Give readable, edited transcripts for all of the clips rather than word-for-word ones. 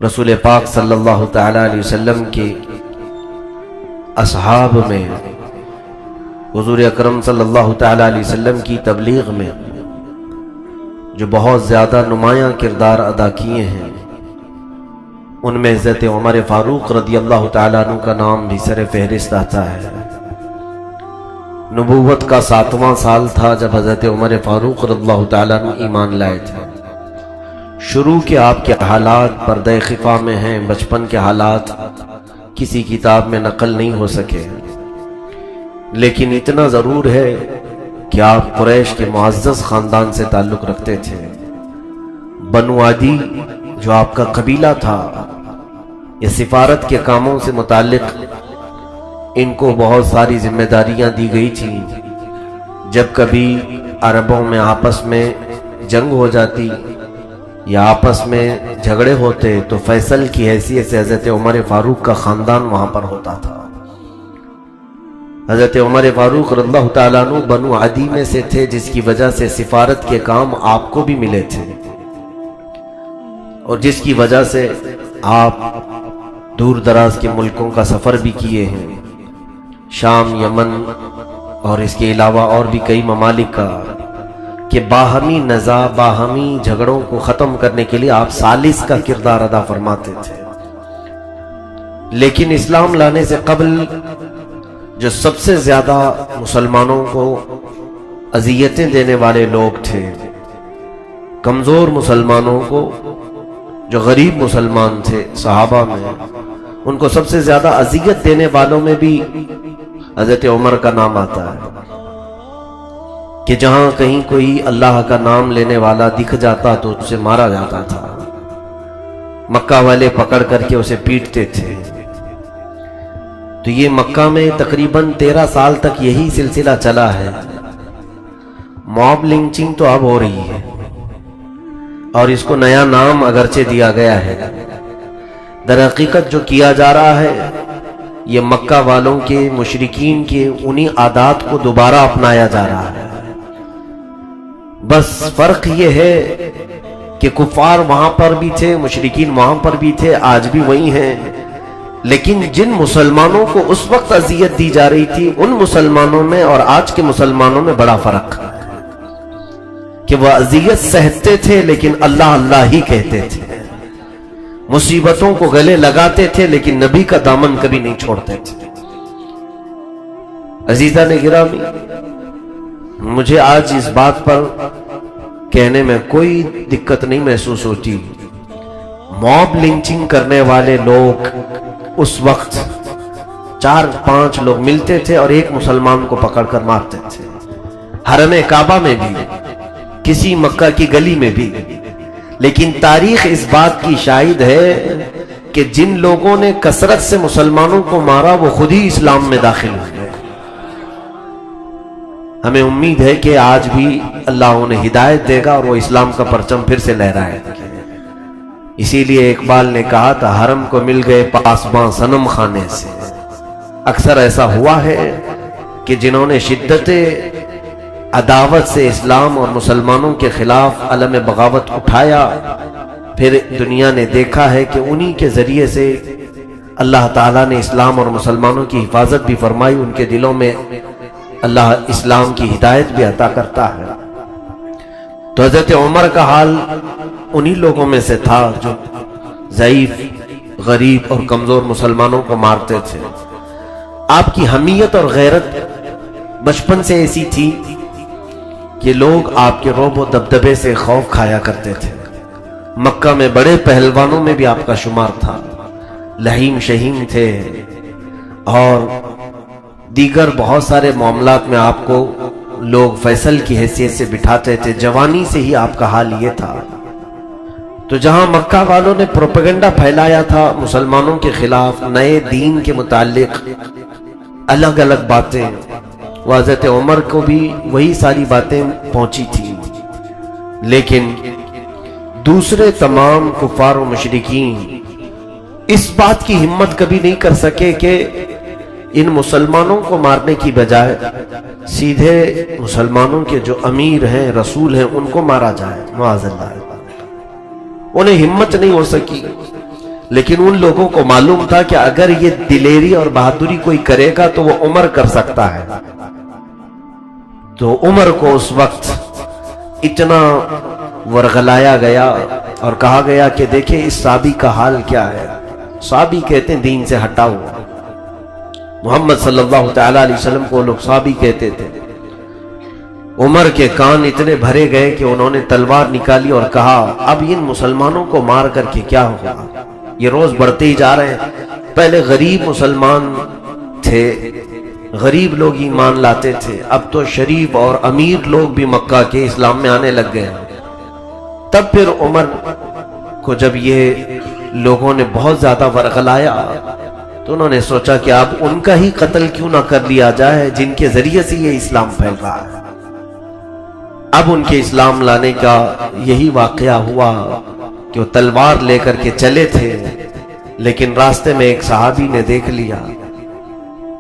رسول پاک صلی اللہ تعالی علیہ وسلم کے اصحاب میں، حضور اکرم صلی اللہ تعالی علیہ وسلم کی تبلیغ میں جو بہت زیادہ نمایاں کردار ادا کیے ہیں، ان میں حضرت عمر فاروق رضی اللہ تعالیٰ عنہ کا نام بھی سر فہرست آتا ہے۔ نبوت کا 7واں سال تھا جب حضرت عمر فاروق رضی اللہ تعالیٰ عنہ ایمان لائے تھے۔ شروع کے آپ کے حالات پردہ خفا میں ہیں، بچپن کے حالات کسی کتاب میں نقل نہیں ہو سکے، لیکن اتنا ضرور ہے کہ آپ قریش کے معزز خاندان سے تعلق رکھتے تھے۔ بنو عدی جو آپ کا قبیلہ تھا، یہ سفارت کے کاموں سے متعلق ان کو بہت ساری ذمہ داریاں دی گئی تھیں۔ جب کبھی عربوں میں آپس میں جنگ ہو جاتی یا آپس میں جھگڑے ہوتے تو فیصل کی حیثیت سے حضرت عمر فاروق کا خاندان وہاں پر ہوتا تھا۔ حضرت عمر فاروق رضی اللہ تعالیٰ عنہ بنو عدی میں سے تھے، جس کی وجہ سے سفارت کے کام آپ کو بھی ملے تھے، اور جس کی وجہ سے آپ دور دراز کے ملکوں کا سفر بھی کیے ہیں، شام، یمن اور اس کے علاوہ اور بھی کئی ممالک کا، کہ باہمی نزاع، باہمی جھگڑوں کو ختم کرنے کے لیے آپ ثالث کا کردار ادا فرماتے تھے۔ لیکن اسلام لانے سے قبل جو سب سے زیادہ مسلمانوں کو اذیتیں دینے والے لوگ تھے، کمزور مسلمانوں کو، جو غریب مسلمان تھے صحابہ میں، ان کو سب سے زیادہ اذیت دینے والوں میں بھی حضرت عمر کا نام آتا ہے، کہ جہاں کہیں کوئی اللہ کا نام لینے والا دکھ جاتا تو اسے مارا جاتا تھا۔ مکہ والے پکڑ کر کے اسے پیٹتے تھے۔ تو یہ مکہ میں تقریباً 13 سال تک یہی سلسلہ چلا ہے۔ موب لنچنگ تو اب ہو رہی ہے، اور اس کو نیا نام اگرچہ دیا گیا ہے، در حقیقت جو کیا جا رہا ہے یہ مکہ والوں کے، مشرکین کے انہی عادات کو دوبارہ اپنایا جا رہا ہے۔ بس فرق یہ ہے کہ کفار وہاں پر بھی تھے، مشرکین وہاں پر بھی تھے، آج بھی وہی ہیں، لیکن جن مسلمانوں کو اس وقت اذیت دی جا رہی تھی، ان مسلمانوں میں اور آج کے مسلمانوں میں بڑا فرق ہے، کہ وہ اذیت سہتے تھے لیکن اللہ اللہ ہی کہتے تھے، مصیبتوں کو گلے لگاتے تھے لیکن نبی کا دامن کبھی نہیں چھوڑتے تھے۔ عزیزان گرامی، مجھے آج اس بات پر کہنے میں کوئی دقت نہیں محسوس ہوتی۔ موب لنچنگ کرنے والے لوگ اس وقت 4-5 لوگ ملتے تھے اور ایک مسلمان کو پکڑ کر مارتے تھے، حرم کعبہ میں بھی، کسی مکہ کی گلی میں بھی۔ لیکن تاریخ اس بات کی شاہد ہے کہ جن لوگوں نے کثرت سے مسلمانوں کو مارا وہ خود ہی اسلام میں داخل ہوئے۔ ہمیں امید ہے کہ آج بھی اللہ انہیں ہدایت دے گا اور وہ اسلام کا پرچم پھر سے لہرائے گا۔ اسی لیے اقبال نے کہا تھا، حرم کو مل گئے پاسباں صنم خانے سے۔ اکثر ایسا ہوا ہے کہ جنہوں نے شدت عداوت سے اسلام اور مسلمانوں کے خلاف علم بغاوت اٹھایا، پھر دنیا نے دیکھا ہے کہ انہی کے ذریعے سے اللہ تعالیٰ نے اسلام اور مسلمانوں کی حفاظت بھی فرمائی، ان کے دلوں میں اللہ اسلام کی ہدایت بھی عطا کرتا ہے۔ تو حضرت عمر کا حال انہی لوگوں میں سے تھا جو ضعیف، غریب اور کمزور مسلمانوں کو مارتے تھے۔ آپ کی حمیت اور غیرت بچپن سے ایسی تھی کہ لوگ آپ کے رعب و دبدبے سے خوف کھایا کرتے تھے۔ مکہ میں بڑے پہلوانوں میں بھی آپ کا شمار تھا، لہیم شہیم تھے، اور دیگر بہت سارے معاملات میں آپ کو لوگ فیصل کی حیثیت سے بٹھاتے تھے۔ جوانی سے ہی آپ کا حال یہ تھا۔ تو جہاں مکہ والوں نے پروپیگنڈا پھیلایا تھا مسلمانوں کے خلاف، نئے دین کے متعلق الگ الگ باتیں، وہ حضرت عمر کو بھی وہی ساری باتیں پہنچی تھیں، لیکن دوسرے تمام کفار و مشرکین اس بات کی ہمت کبھی نہیں کر سکے کہ ان مسلمانوں کو مارنے کی بجائے سیدھے مسلمانوں کے جو امیر ہیں، رسول ہیں، ان کو مارا جائے، معاذ اللہ۔ انہیں ہمت نہیں ہو سکی لیکن ان لوگوں کو معلوم تھا کہ اگر یہ دلیری اور بہادری کوئی کرے گا تو وہ عمر کر سکتا ہے. تو عمر کو اس وقت اتنا ورغلایا گیا اور کہا گیا کہ دیکھیں اس صحابی کا حال کیا ہے. صحابی کہتے ہیں دین سے ہٹا ہوا. محمد صلی اللہ تعالی علیہ وسلم کو لوگ صحابی کہتے تھے. عمر کے کان اتنے بھرے گئے کہ انہوں نے تلوار نکالی اور کہا اب ان مسلمانوں کو مار کر کے کیا ہوگا؟ یہ روز بڑھتے ہی جا رہے ہیں. پہلے غریب مسلمان تھے، غریب لوگ ایمان لاتے تھے، اب تو شریف اور امیر لوگ بھی مکہ کے اسلام میں آنے لگ گئے. تب پھر عمر کو جب یہ لوگوں نے بہت زیادہ ورغلایا تو انہوں نے سوچا کہ اب ان کا ہی قتل کیوں نہ کر لیا جائے جن کے ذریعے سے یہ اسلام پھیل رہا ہے. اب ان کے اسلام لانے کا یہی واقعہ ہوا کہ وہ تلوار لے کر کے چلے تھے، لیکن راستے میں ایک صحابی نے دیکھ لیا،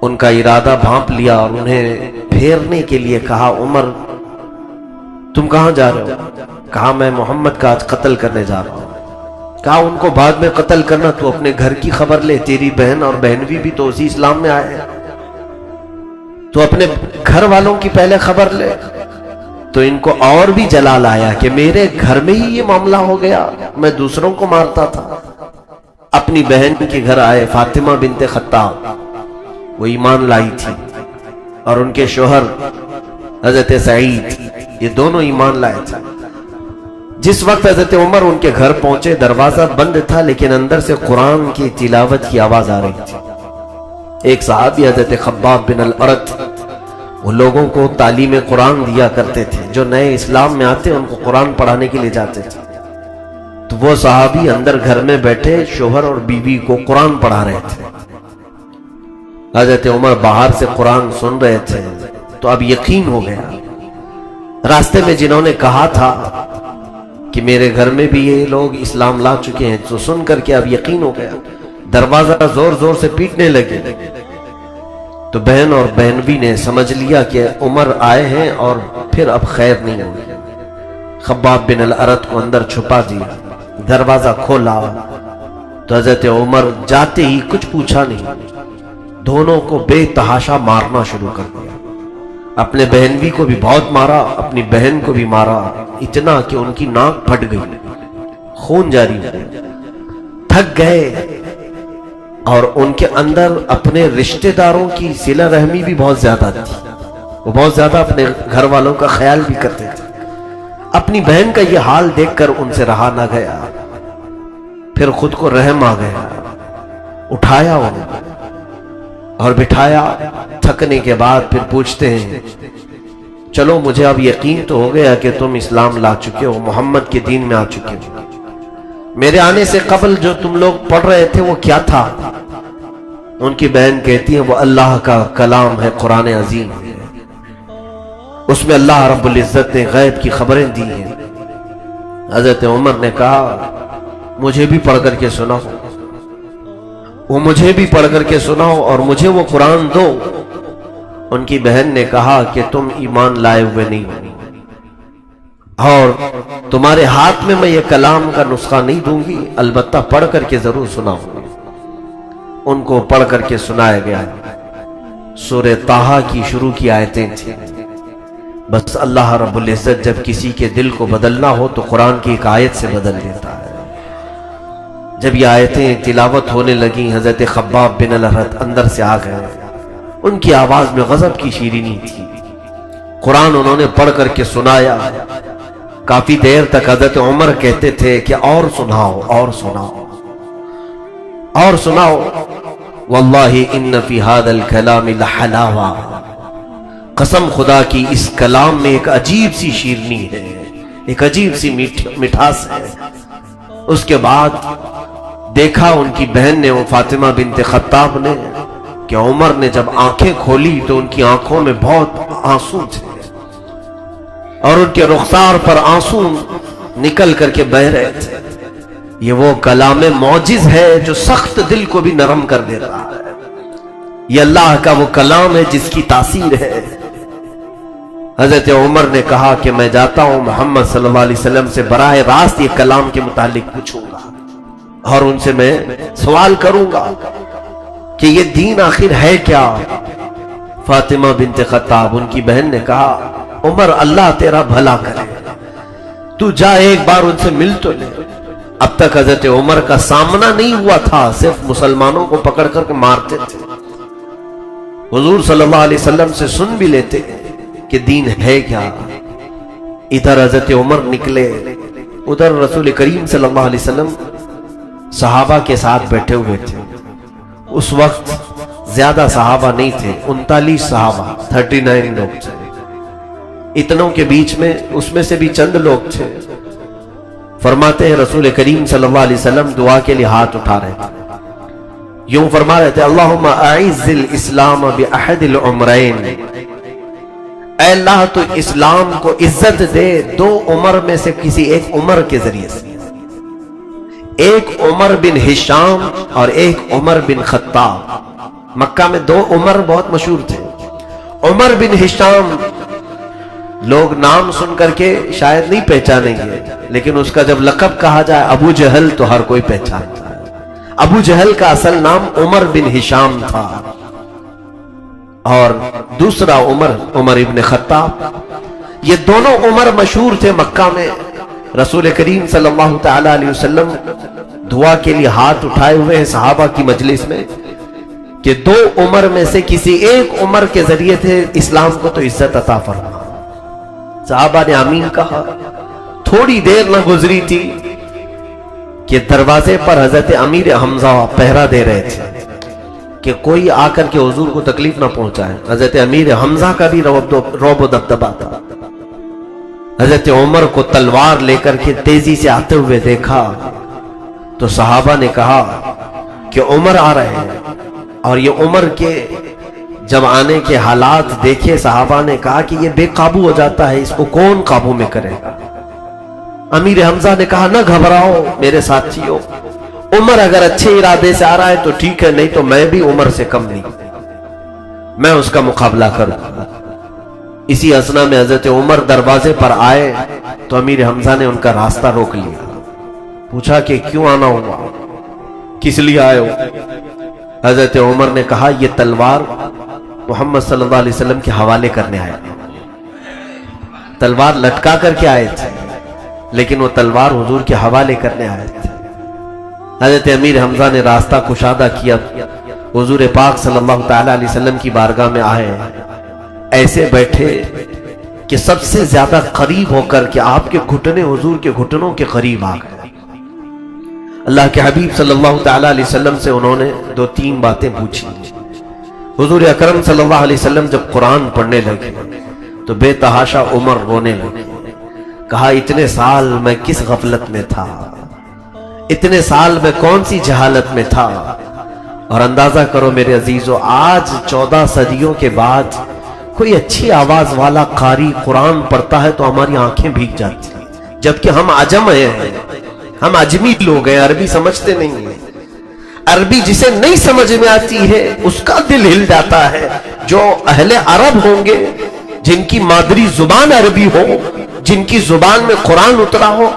ان کا ارادہ بھانپ لیا اور انہیں پھیرنے کے لیے کہا عمر تم کہاں جا رہے ہو؟ کہا میں محمد کا آج قتل کرنے جا رہا ہوں. کہا ان کو بعد میں قتل کرنا، تو اپنے گھر کی خبر لے، تیری بہن اور بہنوی بھی تو اسی اسلام میں آئے ہیں، تو اپنے گھر والوں کی پہلے خبر لے. تو ان کو اور بھی جلال آیا کہ میرے گھر میں ہی یہ معاملہ ہو گیا، میں دوسروں کو مارتا تھا. اپنی بہن کے گھر آئے، فاطمہ بنت خطاب، وہ ایمان لائی تھی، اور ان کے شوہر حضرت سعید، یہ دونوں ایمان لائے تھے. جس وقت حضرت عمر ان کے گھر پہنچے دروازہ بند تھا، لیکن اندر سے قرآن کی تلاوت کی آواز آ رہی تھی. ایک صحابی حضرت خباب بن الارت، وہ لوگوں کو تعلیم قرآن دیا کرتے تھے، جو نئے اسلام میں آتے ان کو قرآن پڑھانے کے لیے جاتے تھے. تو وہ صحابی اندر گھر میں بیٹھے شوہر اور بیوی کو قرآن پڑھا رہے تھے. حضرت عمر باہر سے قرآن سن رہے تھے. تو اب یقین ہو گیا، راستے میں جنہوں نے کہا تھا کہ میرے گھر میں بھی یہ لوگ اسلام لا چکے ہیں، تو سن کر کے اب یقین ہو گیا. دروازہ زور زور سے پیٹنے لگے. تو بہن اور بہنوی نے سمجھ لیا کہ عمر آئے ہیں اور پھر اب خیر نہیں ہوگی. خباب بن الارت کو اندر چھپا دیا، دروازہ کھولا تو حضرت عمر جاتے ہی کچھ پوچھا نہیں، دونوں کو بے تحاشا مارنا شروع کر دیا. اپنے بہنوی کو بھی بہت مارا، اپنی بہن کو بھی مارا، اتنا کہ ان کی ناک پھٹ گئی، خون جاری ہو گیا. تھک گئے اور ان کے اندر اپنے رشتہ داروں کی صلہ رحمی بھی بہت زیادہ تھی. وہ بہت زیادہ اپنے گھر والوں کا خیال بھی کرتے تھے. اپنی بہن کا یہ حال دیکھ کر ان سے رہا نہ گیا. پھر خود کو رحم آ گیا، اٹھایا انہیں اور بٹھایا. تھکنے کے بعد پھر پوچھتے ہیں چلو مجھے اب یقین تو ہو گیا کہ تم اسلام لا چکے ہو، محمد کے دین میں آ چکے ہو. میرے آنے سے قبل جو تم لوگ پڑھ رہے تھے وہ کیا تھا؟ ان کی بہن کہتی ہے وہ اللہ کا کلام ہے، قرآن عظیم ہے، اس میں اللہ رب العزت نے غیب کی خبریں دی ہیں. حضرت عمر نے کہا مجھے بھی پڑھ کر کے سناؤ. وہ مجھے بھی پڑھ کر کے سناؤ اور مجھے وہ قرآن دو. ان کی بہن نے کہا کہ تم ایمان لائے ہوئے نہیں ہو اور تمہارے ہاتھ میں میں یہ کلام کا نسخہ نہیں دوں گی، البتہ پڑھ کر کے ضرور سناؤں گی. ان کو پڑھ کر کے سنایا گیا. سورہ طٰہٰ کی شروع کی آیتیں تھیں. بس اللہ رب العزت جب کسی کے دل کو بدلنا ہو تو قرآن کی ایک آیت سے بدل دیتا ہے. جب یہ آیتیں تلاوت ہونے لگیں حضرت خباب بن الارت اندر سے آ گئے. ان کی آواز میں غضب کی شیرینی تھی. قرآن انہوں نے پڑھ کر کے سنایا. کافی دیر تک حضرت عمر کہتے تھے کہ اور سناؤ اور سناؤ اور سناؤ. واللہ ان فی ھذا الکلام لحلاوہ، قسم خدا کی اس کلام میں ایک عجیب سی شیرنی ہے، ایک عجیب سی مٹھاس ہے. اس کے بعد دیکھا ان کی بہن نے، وہ فاطمہ بنت خطاب نے، کہ عمر نے جب آنکھیں کھولی تو ان کی آنکھوں میں بہت آنسو تھے اور ان کے رخسار پر آنسو نکل کر کے بہہ رہے تھے. یہ وہ کلام معجز ہے جو سخت دل کو بھی نرم کر دیتا ہے. یہ اللہ کا وہ کلام ہے جس کی تاثیر ہے. حضرت عمر نے کہا کہ میں جاتا ہوں محمد صلی اللہ علیہ وسلم سے براہ راست یہ کلام کے متعلق پوچھوں گا. اور ان سے میں سوال کروں گا کہ یہ دین آخر ہے کیا؟ فاطمہ بنت خطاب ان کی بہن نے کہا عمر اللہ تیرا بھلا کرے، تو جا ایک بار ان سے مل تو لے۔ اب تک حضرت عمر کا سامنا نہیں ہوا تھا، صرف مسلمانوں کو پکڑ کر کے مارتے تھے۔ حضور صلی اللہ علیہ وسلم سے سن بھی لیتے کہ دین ہے کیا۔ ادھر حضرت عمر نکلے، ادھر رسول کریم صلی اللہ علیہ وسلم صحابہ کے ساتھ بیٹھے ہوئے تھے۔ اس وقت زیادہ صحابہ نہیں تھے، 39 صحابہ، 39 لوگ تھے۔ اتنوں کے بیچ میں اس میں سے بھی چند لوگ تھے۔ فرماتے ہیں رسول کریم صلی اللہ علیہ وسلم دعا کے لیے ہاتھ اٹھا رہے تھے، یوں فرما رہے تھے اللہم اعز الاسلام باحد العمرین، اے اللہ تو اسلام کو عزت دے دو عمر میں سے کسی ایک عمر کے ذریعے سے، ایک عمر بن ہشام اور ایک عمر بن خطاب۔ مکہ میں دو عمر بہت مشہور تھے۔ عمر بن ہشام لوگ نام سن کر کے شاید نہیں پہچانیں گے، لیکن اس کا جب لقب کہا جائے ابو جہل تو ہر کوئی پہچانتا ہے۔ ابو جہل کا اصل نام عمر بن ہشام تھا، اور دوسرا عمر ابن خطاب۔ یہ دونوں عمر مشہور تھے مکہ میں۔ رسول کریم صلی اللہ تعالی علیہ وسلم دعا کے لیے ہاتھ اٹھائے ہوئے ہیں صحابہ کی مجلس میں کہ دو عمر میں سے کسی ایک عمر کے ذریعے سے اسلام کو تو عزت عطا فرما۔ صحابہ نے آمین کہا۔ تھوڑی دیر نہ گزری تھی کہ دروازے پر حضرت امیر حمزہ پہرا دے رہے تھے کہ کوئی آ کر کے حضور کو تکلیف نہ پہنچائے۔ حضرت امیر حمزہ کا بھی رعب و دبدبا تھا۔ حضرت عمر کو تلوار لے کر کے تیزی سے آتے ہوئے دیکھا تو صحابہ نے کہا کہ عمر آ رہے ہیں، اور یہ عمر کے جب آنے کے حالات دیکھے صحابہ نے کہا کہ یہ بے قابو ہو جاتا ہے، اس کو کون قابو میں کرے گا؟ امیر حمزہ نے کہا نہ گھبراؤ میرے ساتھیو، عمر اگر اچھے ارادے سے آ رہا ہے تو ٹھیک ہے، نہیں تو میں بھی عمر سے کم نہیں، میں اس کا مقابلہ کروں گا۔ اسی اثنا میں حضرت عمر دروازے پر آئے تو امیر حمزہ نے ان کا راستہ روک لیا، پوچھا کہ کیوں آنا ہوا، کس لیے آئے ہو؟ حضرت عمر نے کہا یہ تلوار محمد صلی اللہ علیہ وسلم کے حوالے کرنے آئے، تلوار لٹکا کر کے آئے تھے لیکن وہ تلوار حضور کے حوالے کرنے آئے تھے۔ حضرت امیر حمزہ نے راستہ کشادہ کیا، حضور پاک صلی اللہ تعالی علیہ وسلم کی بارگاہ میں آئے، ایسے بیٹھے کہ سب سے زیادہ قریب ہو کر کے آپ کے گھٹنے حضور کے گھٹنوں کے قریب آ گئے۔ اللہ کے حبیب صلی اللہ تعالی علیہ وسلم سے انہوں نے دو تین باتیں پوچھی۔ حضور اکرم صلی اللہ علیہ وسلم جب قرآن پڑھنے لگے تو بے تحاشا عمر رونے لگے، کہا اتنے سال میں کس غفلت میں تھا، اتنے سال میں کون سی جہالت میں تھا۔ اور اندازہ کرو میرے عزیزو، آج 14 صدیوں کے بعد کوئی اچھی آواز والا قاری قرآن پڑھتا ہے تو ہماری آنکھیں بھیگ جاتی ہیں، جبکہ ہم عجم ہیں، ہم عجمی لوگ ہیں، عربی سمجھتے نہیں ہیں۔ عربی جسے نہیں سمجھ میں آتی ہے اس کا دل ہل جاتا ہے۔ جو اہل عرب ہوں گے، جن کی مادری زبان عربی ہو، جن کی زبان میں قرآن اترا ہو،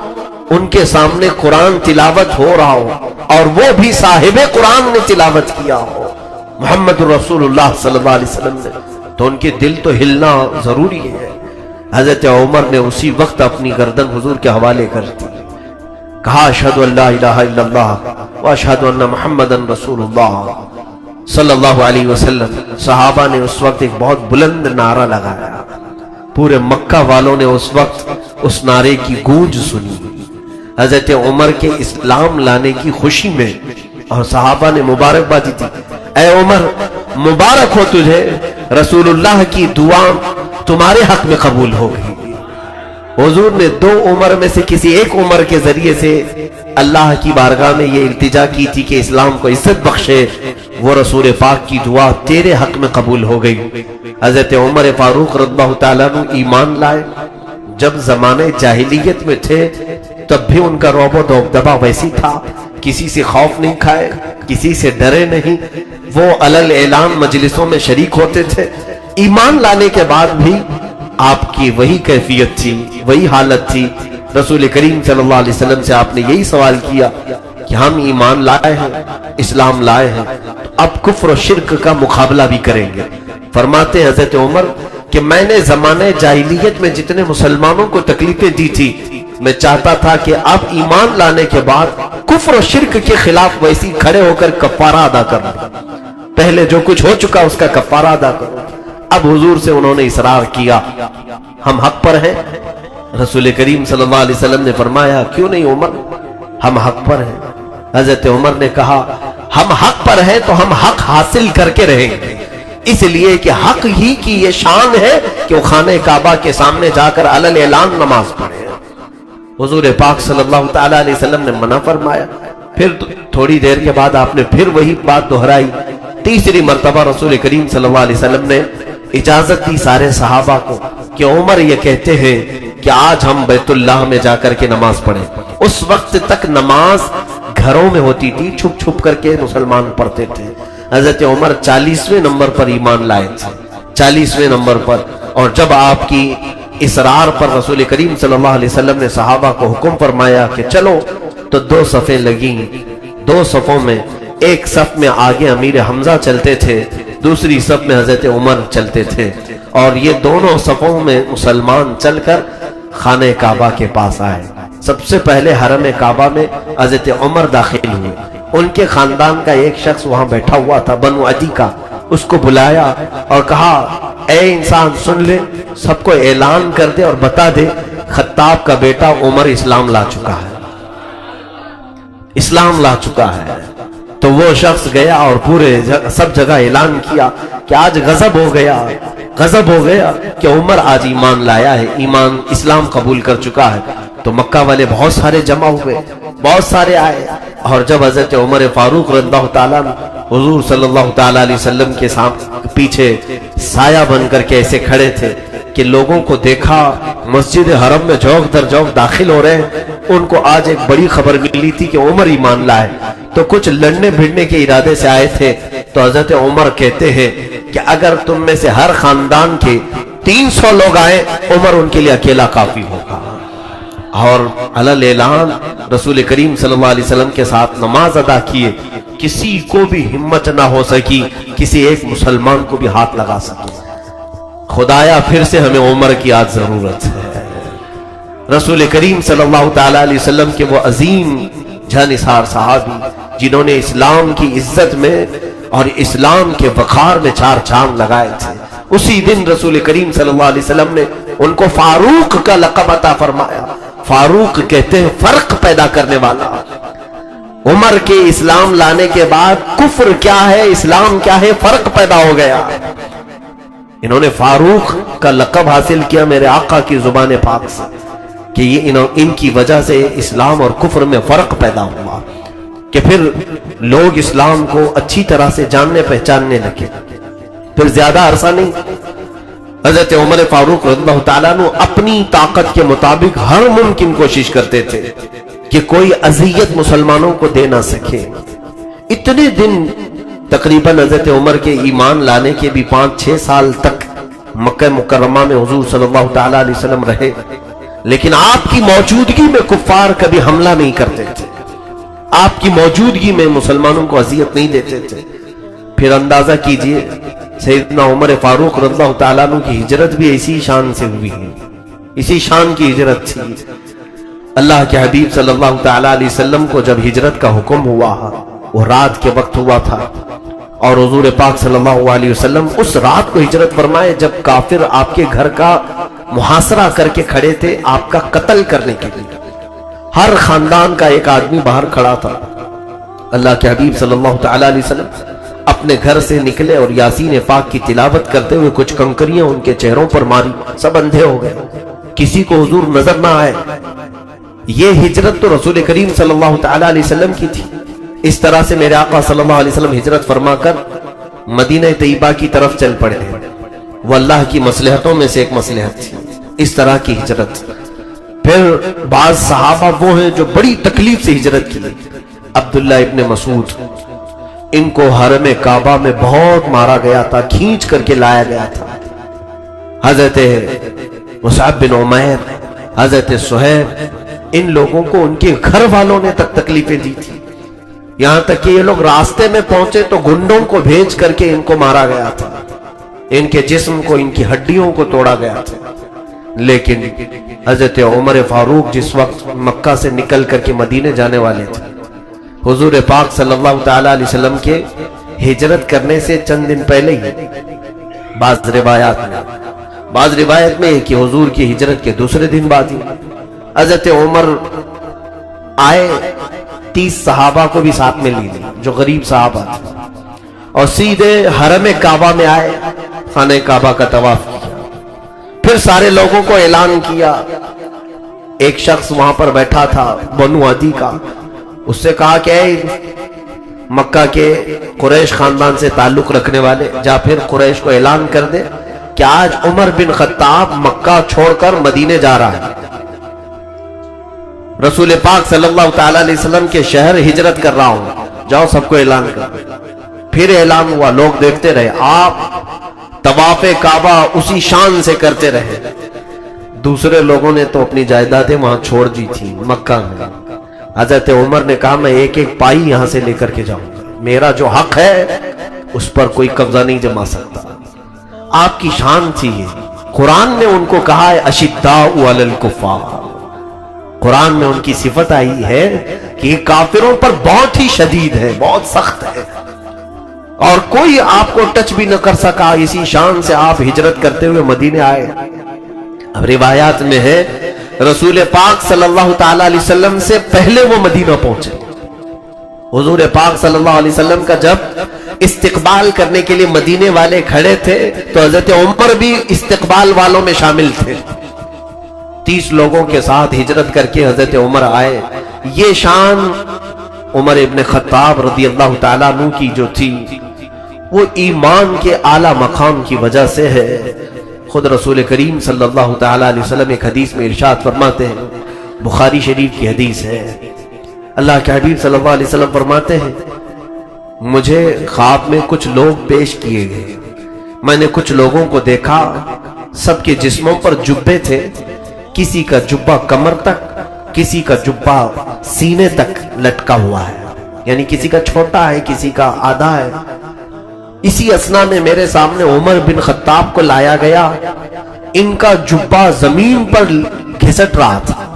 ان کے سامنے قرآن تلاوت ہو رہا ہو اور وہ بھی صاحب قرآن نے تلاوت کیا ہو، محمد رسول اللہ صلی اللہ علیہ وسلم نے، تو ان کے دل تو ہلنا ضروری ہے۔ حضرت عمر نے اسی وقت اپنی گردن حضور کے حوالے کر دی، کہا اشہد ان لا الہ الا اللہ واشہد ان محمد رسول اللہ صلی اللہ علیہ وسلم۔ صحابہ نے اس وقت ایک بہت بلند نعرہ لگایا، پورے مکہ والوں نے اس وقت اس نعرے کی گونج سنی، حضرت عمر کے اسلام لانے کی خوشی میں، اور صحابہ نے مبارکبادی دی، اے عمر مبارک ہو تجھے، رسول اللہ کی دعا تمہارے حق میں قبول ہو گئی۔ حضور نے دو عمر میں سے کسی ایک عمر کے ذریعے سے اللہ کی بارگاہ میں یہ التجا کی تھی کہ اسلام کو عزت بخشے، وہ رسول پاک کی دعا تیرے حق میں قبول ہو گئی۔ حضرت عمر فاروق رضی اللہ تعالیٰ عنہ ایمان لائے، جب زمانے جاہلیت میں تھے تب بھی ان کا رعب و دبدبا ویسی تھا، کسی سے خوف نہیں کھائے، کسی سے ڈرے نہیں، وہ علل اعلان مجلسوں میں شریک ہوتے تھے۔ ایمان لانے کے بعد بھی آپ کی وہی کیفیت تھی، وہی حالت تھی۔ رسول کریم صلی اللہ علیہ وسلم سے آپ نے یہی سوال کیا کہ ہم ایمان لائے ہیں، اسلام لائے ہیں، تو اب کفر و شرک کا مقابلہ بھی کریں گے۔ فرماتے ہیں حضرت عمر کہ میں نے زمانہ جاہلیت میں جتنے مسلمانوں کو تکلیفیں دی تھی، میں چاہتا تھا کہ اب ایمان لانے کے بعد کفر و شرک کے خلاف ویسی کھڑے ہو کر کفارہ ادا کروں، پہلے جو کچھ ہو چکا اس کا کفارہ ادا کروں۔ اب حضور سے انہوں نے اصرار کیا، ہم حق پر ہیں؟ رسول کریم صلی اللہ علیہ وسلم نے فرمایا کیوں نہیں عمر، ہم حق پر ہیں۔ حضرت عمر نے کہا ہم حق پر ہیں تو ہم حق حاصل کر کے رہیں گے، اس لیے کہ حق ہی کی یہ شان ہے کہ وہ خانہ کعبہ کے سامنے جا کر علل اعلان نماز پڑھے۔ حضور پاک صلی اللہ تعالی علیہ وسلم نے منع فرمایا، پھر تھوڑی دیر کے بعد آپ نے پھر وہی بات دہرائی۔ تیسری مرتبہ رسول کریم صلی اللہ علیہ وسلم نے اجازت دی سارے صحابہ کو کہ عمر یہ کہتے ہیں کہ آج ہم بیت اللہ میں جا کر کے نماز پڑھیں۔ اس وقت تک نماز گھروں میں ہوتی تھی، چھپ چھپ کر کے مسلمان پڑھتے تھے۔ حضرت عمر 40ویں نمبر پر ایمان لائے تھے، 40ویں نمبر پر، اور جب آپ کی اصرار پر رسول کریم صلی اللہ علیہ وسلم نے صحابہ کو حکم فرمایا کہ چلو، تو 2 صفیں لگیں، 2 صفوں میں ایک صف میں آگے امیر حمزہ چلتے تھے، دوسری صف میں حضرت عمر چلتے تھے، اور یہ دونوں صفوں میں مسلمان چل کر خانہ کعبہ کے پاس آئے۔ سب سے پہلے حرم کعبہ میں حضرت عمر داخل ہوئے، ان کے خاندان کا ایک شخص وہاں بیٹھا ہوا تھا، بنو عدی کا، اس کو بلایا اور کہا اے انسان سن لے، سب کو اعلان کر دے اور بتا دے خطاب کا بیٹا عمر اسلام لا چکا ہے، اسلام لا چکا ہے۔ تو وہ شخص گیا اور پورے سب جگہ اعلان کیا کہ آج غضب ہو گیا کہ عمر آج ایمان لایا ہے، ایمان اسلام قبول کر چکا ہے۔ تو مکہ والے بہت سارے جمع ہوئے، بہت سارے آئے، اور جب حضرت عمر فاروق رضی اللہ تعالیٰ حضور صلی اللہ تعالیٰ علیہ وسلم کے پیچھے سایہ بن کر کے ایسے کھڑے تھے کہ لوگوں کو دیکھا مسجد حرم میں جوق در جوق داخل ہو رہے ہیں، ان کو آج ایک بڑی خبر ملی تھی کہ عمر ایمان لائے، تو کچھ لڑنے بھیڑنے کے ارادے سے آئے تھے۔ تو حضرت عمر کہتے ہیں کہ اگر تم میں سے ہر خاندان کے 300 لوگ آئے، عمر ان کے لیے اکیلا کافی ہوگا۔ اور علل اعلان رسول کریم صلی اللہ علیہ وسلم کے ساتھ نماز ادا کیے، کسی کو بھی ہمت نہ ہو سکی کسی ایک مسلمان کو بھی ہاتھ لگا سکے۔ خدایا پھر سے ہمیں عمر کی آج ضرورت ہے۔ رسول کریم صلی اللہ تعالیٰ علیہ وسلم کے وہ عظیم جانثار صحابی جنہوں نے اسلام کی عزت میں اور اسلام کے وقار میں 4 چاند لگائے تھے، اسی دن رسول کریم صلی اللہ علیہ وسلم نے ان کو فاروق کا لقب عطا فرمایا۔ فاروق کہتے ہیں فرق پیدا کرنے والا۔ عمر کے اسلام لانے کے بعد کفر کیا ہے، اسلام کیا ہے، فرق پیدا ہو گیا۔ انہوں نے فاروق کا لقب حاصل کیا میرے آقا کی زبان پاک سے کہ یہ ان کی وجہ سے اسلام اور کفر میں فرق پیدا ہوا، کہ پھر لوگ اسلام کو اچھی طرح سے جاننے پہچاننے لگے۔ پھر زیادہ عرصہ نہیں، حضرت عمر فاروق رضی اللہ تعالیٰ عنہ اپنی طاقت کے مطابق ہر ممکن کوشش کرتے تھے کہ کوئی اذیت مسلمانوں کو دے نہ سکے۔ اتنے دن تقریباً حضرت عمر کے ایمان لانے کے بھی 5-6 سال تک مکہ مکرمہ میں حضور صلی اللہ تعالیٰ علیہ وسلم رہے، لیکن آپ کی موجودگی میں کفار کبھی حملہ نہیں کرتے تھے، آپ کی موجودگی میں مسلمانوں کو اذیت نہیں دیتے تھے۔ پھر اندازہ کیجئے سیدنا عمر فاروق رضی اللہ تعالیٰ عنہ کی ہجرت بھی اسی شان سے ہوئی ہے، اسی شان کی ہجرت تھی۔ اللہ کے حبیب صلی اللہ تعالیٰ علیہ وسلم کو جب ہجرت کا حکم ہوا، وہ رات کے وقت ہوا تھا، اور حضور پاک صلی اللہ علیہ وسلم اس رات کو ہجرت فرمائے جب کافر آپ کے گھر کا محاصرہ کر کے کھڑے تھے آپ کا قتل کرنے کے لیے۔ ہر خاندان کا ایک آدمی باہر کھڑا تھا۔ اللہ کے حبیب صلی اللہ تعالیٰ علیہ وسلم اپنے گھر سے نکلے اور یاسین پاک کی تلاوت کرتے ہوئے کچھ کنکریاں ان کے چہروں پر ماری، سب اندھے ہو گئے، کسی کو حضور نظر نہ آئے۔ یہ ہجرت تو رسول کریم صلی اللہ تعالیٰ علیہ وسلم کی تھی۔ اس طرح سے میرے آقا صلی اللہ علیہ وسلم ہجرت فرما کر مدینہ طیبہ کی طرف چل پڑے، وہ اللہ کی مصلحتوں میں سے ایک مصلحت تھی، اس طرح کی ہجرت۔ پھر بعض صحابہ وہ ہیں جو بڑی تکلیف سے ہجرت کی، عبداللہ ابن مسعود، ان کو حرم کعبہ میں بہت مارا گیا تھا، کھینچ کر کے لایا گیا تھا۔ حضرت مصعب بن عمیر، حضرت سہیب، ان لوگوں کو ان کے گھر والوں نے تک تکلیفیں دی تھی۔ یہاں تک کہ یہ لوگ راستے میں پہنچے تو گنڈوں کو بھیج کر کے ان کو مارا گیا تھا، ان کے جسم کو، ان کی ہڈیوں کو توڑا گیا تھا۔ لیکن حضرت عمر فاروق جس وقت مکہ سے نکل کر کے مدینے جانے والے تھے، حضور پاک صلی اللہ تعالی علیہ وسلم کے ہجرت کرنے سے چند دن پہلے ہی بعض روایت میں کہ حضور کی ہجرت کے دوسرے دن بعد ہی حضرت عمر آئے، 30 صحابہ کو بھی ساتھ میں لی جو غریب صحابہ تھے، اور سیدھے حرم کعبہ میں آئے، خانہ کعبہ کا طواف کیا، پھر سارے لوگوں کو اعلان کیا۔ ایک شخص وہاں پر بیٹھا تھا بنو عدی کا، اس سے کہا کہ اے مکہ کے قریش خاندان سے تعلق رکھنے والے، جا پھر قریش کو اعلان کر دے کہ آج عمر بن خطاب مکہ چھوڑ کر مدینے جا رہا ہے، رسول پاک صلی اللہ تعالی علیہ وسلم کے شہر ہجرت کر رہا ہوں، جاؤ سب کو اعلان کر۔ پھر اعلان ہوا، لوگ دیکھتے رہے، آپ طواف کعبہ اسی شان سے کرتے رہے۔ دوسرے لوگوں نے تو اپنی جائیدادیں وہاں چھوڑ دی تھی مکہ میں۔ حضرت عمر نے کہا میں ایک ایک پائی یہاں سے لے کر کے جاؤں گا، میرا جو حق ہے اس پر کوئی قبضہ نہیں جما سکتا۔ آپ کی شان تھی یہ، قرآن نے ان کو کہا ہے اشداء علی الکفار، قرآن میں ان کی صفت آئی ہے کہ یہ کافروں پر بہت ہی شدید ہے، بہت سخت ہے، اور کوئی آپ کو ٹچ بھی نہ کر سکا۔ اسی شان سے آپ ہجرت کرتے ہوئے مدینے آئے۔ اب روایات میں ہے رسول پاک صلی اللہ تعالی علیہ وسلم سے پہلے وہ مدینہ پہنچے۔ حضور پاک صلی اللہ علیہ وسلم کا جب استقبال کرنے کے لیے مدینے والے کھڑے تھے تو حضرت عمر بھی استقبال والوں میں شامل تھے۔ 30 لوگوں کے ساتھ ہجرت کر کے حضرت عمر آئے۔ یہ شان عمر ابن خطاب رضی اللہ تعالیٰ عنہ کی جو تھی وہ ایمان کے اعلیٰ مقام کی وجہ سے ہے۔ خود رسول کریم صلی اللہ تعالیٰ علیہ وسلم ایک حدیث میں ارشاد فرماتے ہیں، بخاری شریف کی حدیث ہے، اللہ کے حبیب صلی اللہ علیہ وسلم فرماتے ہیں مجھے خواب میں کچھ لوگ پیش کیے گئے، میں نے کچھ لوگوں کو دیکھا، سب کے جسموں پر جبے تھے، کسی کا جبہ کمر تک، کسی کا جبہ سینے تک لٹکا ہوا ہے، یعنی کسی کا چھوٹا ہے کسی کا آدھا ہے۔ اسی اسنا میں میرے سامنے عمر بن خطاب کو لایا گیا، ان کا جبہ زمین پر گھسٹ رہا تھا،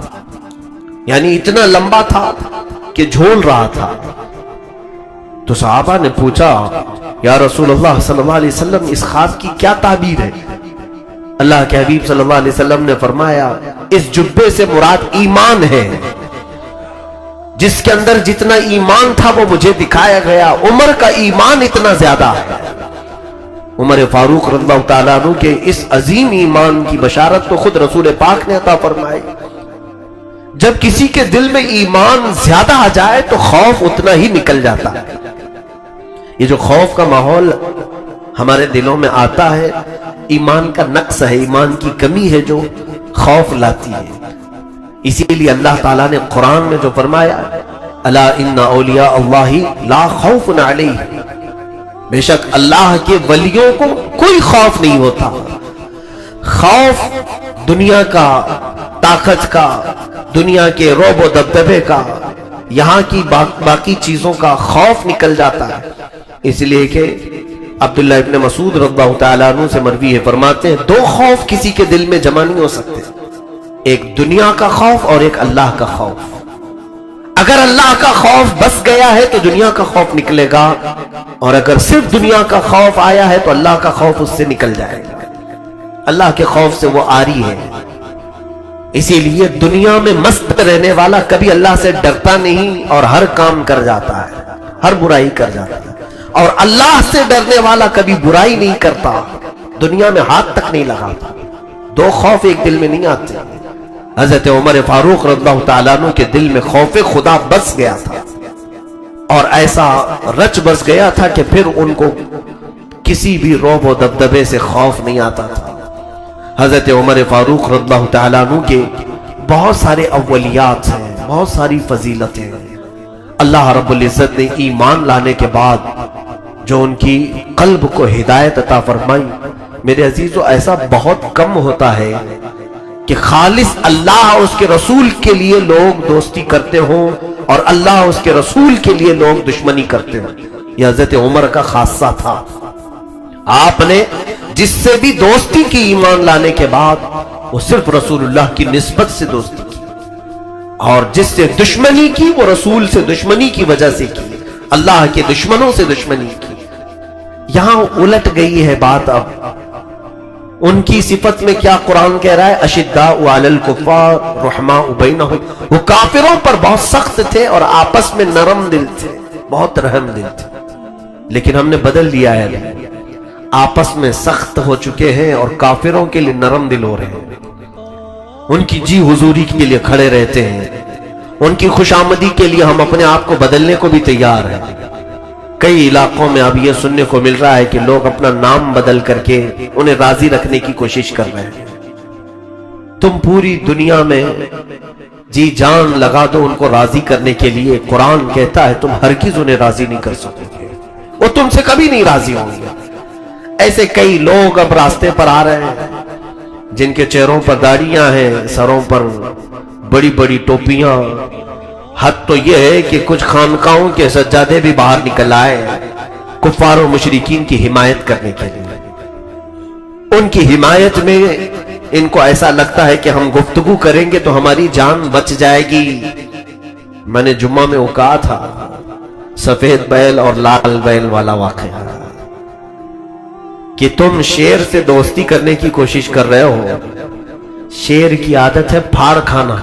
یعنی اتنا لمبا تھا کہ جھول رہا تھا۔ تو صحابہ نے پوچھا یا رسول اللہ صلی اللہ علیہ وسلم اس خواب کی کیا تعبیر ہے؟ اللہ کے حبیب صلی اللہ علیہ وسلم نے فرمایا اس جبے سے مراد ایمان ہے، جس کے اندر جتنا ایمان تھا وہ مجھے دکھایا گیا، عمر کا ایمان اتنا زیادہ ہے۔ عمر فاروق رضی اللہ تعالیٰ عنہ کے اس عظیم ایمان کی بشارت تو خود رسول پاک نے عطا فرمائی۔ جب کسی کے دل میں ایمان زیادہ آ جائے تو خوف اتنا ہی نکل جاتا ہے۔ یہ جو خوف کا ماحول ہمارے دلوں میں آتا ہے، ایمان کا نقص ہے، ایمان کی کمی ہے جو خوف لاتی ہے۔ اسی لیے اللہ تعالیٰ نے قرآن میں جو فرمایا الا ان اولیاء اللہ لا خوف علیہم، بے شک اللہ کے ولیوں کو کوئی خوف نہیں ہوتا۔ خوف دنیا کا، طاقت کا، دنیا کے رعب و دبدبے کا، یہاں کی باقی چیزوں کا خوف نکل جاتا ہے۔ اس لیے کہ عبداللہ ابن مسعود رضی اللہ تعالیٰ عنہ سے مروی ہے، فرماتے ہیں دو خوف کسی کے دل میں جمع نہیں ہو سکتے، ایک دنیا کا خوف اور ایک اللہ کا خوف۔ اگر اللہ کا خوف بس گیا ہے تو دنیا کا خوف نکلے گا، اور اگر صرف دنیا کا خوف آیا ہے تو اللہ کا خوف اس سے نکل جائے گا۔ اللہ کے خوف سے وہ عاری ہے۔ اسی لیے دنیا میں مست رہنے والا کبھی اللہ سے ڈرتا نہیں اور ہر کام کر جاتا ہے، ہر برائی کر جاتا ہے، اور اللہ سے ڈرنے والا کبھی برائی نہیں کرتا، دنیا میں ہاتھ تک نہیں لگاتا۔ دو خوف ایک دل میں نہیں آتے۔ حضرت عمر فاروق رضی اللہ تعالیٰ عنہ کے دل میں خوف خدا بس گیا تھا، اور ایسا رچ بس گیا تھا کہ پھر ان کو کسی بھی رعب و دبدبے سے خوف نہیں آتا تھا۔ حضرت عمر فاروق رضی اللہ تعالیٰ عنہ کے بہت سارے اولیات ہیں، بہت ساری فضیلتیں ہیں۔ اللہ رب العزت نے ایمان لانے کے بعد جو ان کی قلب کو ہدایت عطا فرمائی، میرے عزیزو ایسا بہت کم ہوتا ہے کہ خالص اللہ اور اس کے رسول کے لیے لوگ دوستی کرتے ہوں اور اللہ اور اس کے رسول کے لیے لوگ دشمنی کرتے ہوں. یہ حضرت عمر کا خاصہ تھا. آپ نے جس سے بھی دوستی کی ایمان لانے کے بعد وہ صرف رسول اللہ کی نسبت سے دوستی کی، اور جس سے دشمنی کی وہ رسول سے دشمنی کی وجہ سے کی، اللہ کے دشمنوں سے دشمنی کی. یہاں الٹ گئی ہے بات. اب ان کی صفت میں کیا قرآن کہہ رہا ہے؟ اشداء علی الکفار رحماء بینہم. وہ کافروں پر بہت سخت تھے اور آپس میں نرم دل تھے، بہت رحم دل تھے. لیکن ہم نے بدل لیا ہے، آپس میں سخت ہو چکے ہیں اور کافروں کے لیے نرم دل ہو رہے ہیں. ان کی جی حضوری کے لیے کھڑے رہتے ہیں، ان کی خوش آمدی کے لیے ہم اپنے آپ کو بدلنے کو بھی تیار ہیں. کئی علاقوں میں اب یہ سننے کو مل رہا ہے کہ لوگ اپنا نام بدل کر کے انہیں راضی رکھنے کی کوشش کر رہے ہیں. تم پوری دنیا میں جی جان لگا دو ان کو راضی کرنے کے لیے، قرآن کہتا ہے تم ہرگز انہیں راضی نہیں کر سکو گے، وہ تم سے کبھی نہیں راضی ہوں گے. ایسے کئی لوگ اب راستے پر آ رہے ہیں جن کے چہروں پر داڑیاں ہیں، سروں پر بڑی بڑی ٹوپیاں. حد تو یہ ہے کہ کچھ خانقاہوں کے سجادے بھی باہر نکل آئے کفار و مشرکین کی حمایت کرنے کے لیے. ان کی حمایت میں ان کو ایسا لگتا ہے کہ ہم گفتگو کریں گے تو ہماری جان بچ جائے گی. میں نے جمعہ میں وہ کہا تھا سفید بیل اور لال بیل والا واقعہ کہ تم شیر سے دوستی کرنے کی کوشش کر رہے ہو. شیر کی عادت ہے پھاڑ کھانا.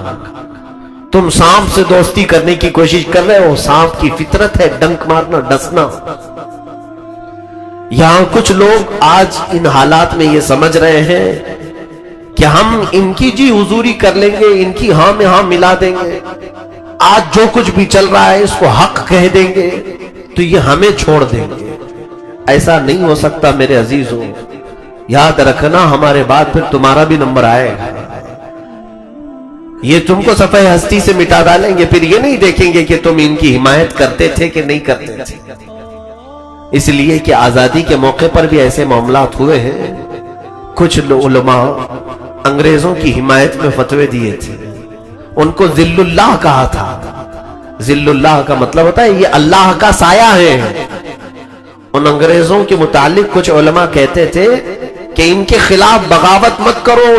تم سانپ سے دوستی کرنے کی کوشش کر رہے ہو، سانپ کی فطرت ہے ڈنک مارنا، ڈسنا. یہاں کچھ لوگ آج ان حالات میں یہ سمجھ رہے ہیں کہ ہم ان کی جی حضوری کر لیں گے، ان کی ہاں میں ہاں ملا دیں گے، آج جو کچھ بھی چل رہا ہے اس کو حق کہہ دیں گے تو یہ ہمیں چھوڑ دیں گے. ایسا نہیں ہو سکتا میرے عزیزوں. یاد رکھنا ہمارے بعد پھر تمہارا بھی نمبر آئے گا. یہ تم کو صفحہ ہستی سے مٹا ڈالیں گے، پھر یہ نہیں دیکھیں گے کہ تم ان کی حمایت کرتے تھے کہ نہیں کرتے تھے. اس لیے کہ آزادی کے موقع پر بھی ایسے معاملات ہوئے ہیں. کچھ علماء انگریزوں کی حمایت میں فتوے دیے تھے، ان کو ذل اللہ کہا تھا. ذل اللہ کا مطلب ہوتا ہے یہ اللہ کا سایہ ہے. ان انگریزوں کے متعلق کچھ علماء کہتے تھے کہ ان کے خلاف بغاوت مت کرو،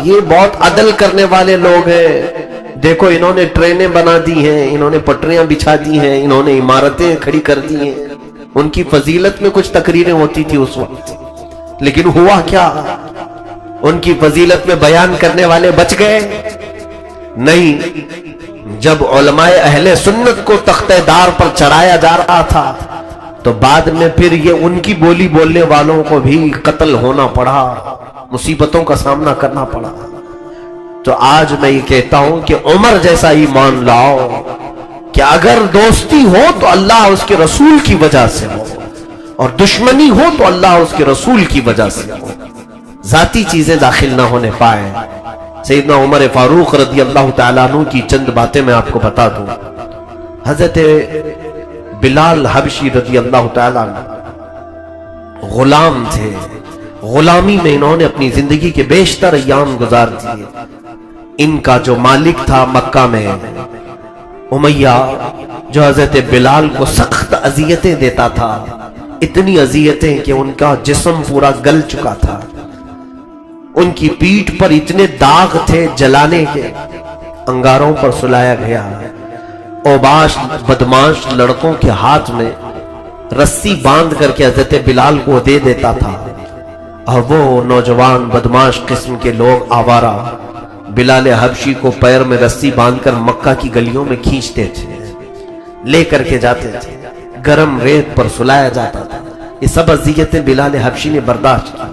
یہ بہت عدل کرنے والے لوگ ہیں. دیکھو انہوں نے ٹرینیں بنا دی ہیں، انہوں نے پٹریاں بچھا دی ہیں، انہوں نے عمارتیں کھڑی کر دی ہیں. ان کی فضیلت میں کچھ تقریریں ہوتی تھی اس وقت، لیکن ہوا کیا؟ ان کی فضیلت میں بیان کرنے والے بچ گئے نہیں. جب علماء اہل سنت کو تختہ دار پر چڑھایا جا رہا تھا تو بعد میں پھر یہ ان کی بولی بولنے والوں کو بھی قتل ہونا پڑا، مصیبتوں کا سامنا کرنا پڑا. تو آج میں یہ کہتا ہوں کہ عمر جیسا ایمان لاؤ کہ اگر دوستی ہو تو اللہ اس کے رسول کی وجہ سے ہو، اور دشمنی ہو تو اللہ اس کے رسول کی وجہ سے ہو. ذاتی چیزیں داخل نہ ہونے پائے. سیدنا عمر فاروق رضی اللہ تعالیٰ عنہ کی چند باتیں میں آپ کو بتا دوں. حضرت بلال حبشی رضی اللہ تعالیٰ عنہ غلام تھے. غلامی میں انہوں نے اپنی زندگی کے بیشتر ایام گزار دیے. ان کا جو مالک تھا مکہ میں امیہ، جو حضرت بلال کو سخت اذیتیں دیتا تھا، اتنی اذیتیں کہ ان کا جسم پورا گل چکا تھا. ان کی پیٹھ پر اتنے داغ تھے جلانے کے، انگاروں پر سلایا گیا. اوباش بدماش لڑکوں کے ہاتھ میں رسی باندھ کر کے حضرت بلال کو دے دیتا تھا، اور وہ نوجوان بدماش قسم کے لوگ آوارہ بلال حبشی کو پیر میں رسی باندھ کر مکہ کی گلیوں میں کھینچتے تھے، لے کر کے جاتے تھے، گرم ریت پر سلایا جاتا تھا. یہ سب اذیتیں بلال حبشی نے برداشت کی.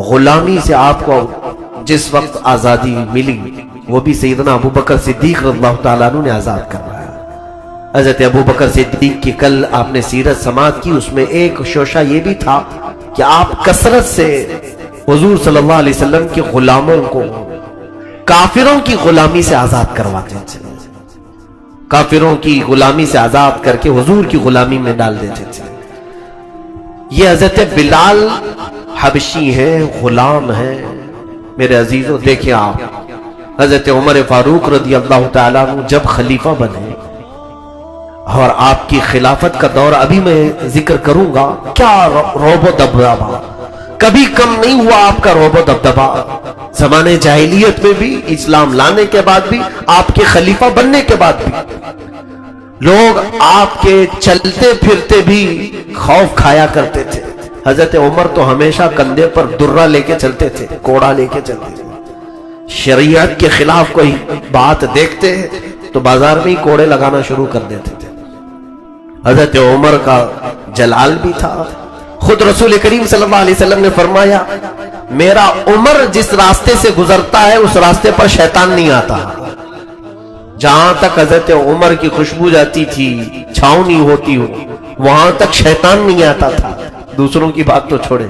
غلامی سے آپ کو جس وقت آزادی ملی وہ بھی سیدنا ابو بکر صدیق رضی اللہ تعالیٰ عنہ نے آزاد کروایا. حضرت ابو بکر صدیق کی کل آپ نے سیرت سماعت کی، اس میں ایک شوشہ یہ بھی تھا کہ آپ کثرت سے حضور صلی اللہ علیہ وسلم کے غلاموں کو کافروں کی غلامی سے آزاد کرواتے تھے. کافروں کی غلامی سے آزاد کر کے حضور کی غلامی میں ڈال دیتے تھے. یہ حضرت بلال حبشی ہیں، غلام ہیں، میرے عزیزوں دیکھیں آپ، حضرت عمر فاروق رضی اللہ تعالیٰ عنہ جب خلیفہ بنے اور آپ کی خلافت کا دور ابھی میں ذکر کروں گا، کیا روب و دبدبہ، کبھی کم نہیں ہوا آپ کا روب و دبدبہ، زمانے جاہلیت میں بھی، اسلام لانے کے بعد بھی، آپ کے خلیفہ بننے کے بعد بھی لوگ آپ کے چلتے پھرتے بھی خوف کھایا کرتے تھے۔ حضرت عمر تو ہمیشہ کندھے پر درہ لے کے چلتے تھے، کوڑا لے کے چلتے تھے، شریعت کے خلاف کوئی بات دیکھتے تو بازار میں ہی کوڑے لگانا شروع کر دیتے تھے۔ حضرت عمر کا جلال بھی تھا، خود رسول کریم صلی اللہ علیہ وسلم نے فرمایا میرا عمر جس راستے سے گزرتا ہے اس راستے پر شیطان نہیں آتا۔ جہاں تک حضرت عمر کی خوشبو جاتی تھی، چھاؤں نہیں ہوتی ہو، وہاں تک شیطان نہیں آتا تھا، دوسروں کی بات تو چھوڑے۔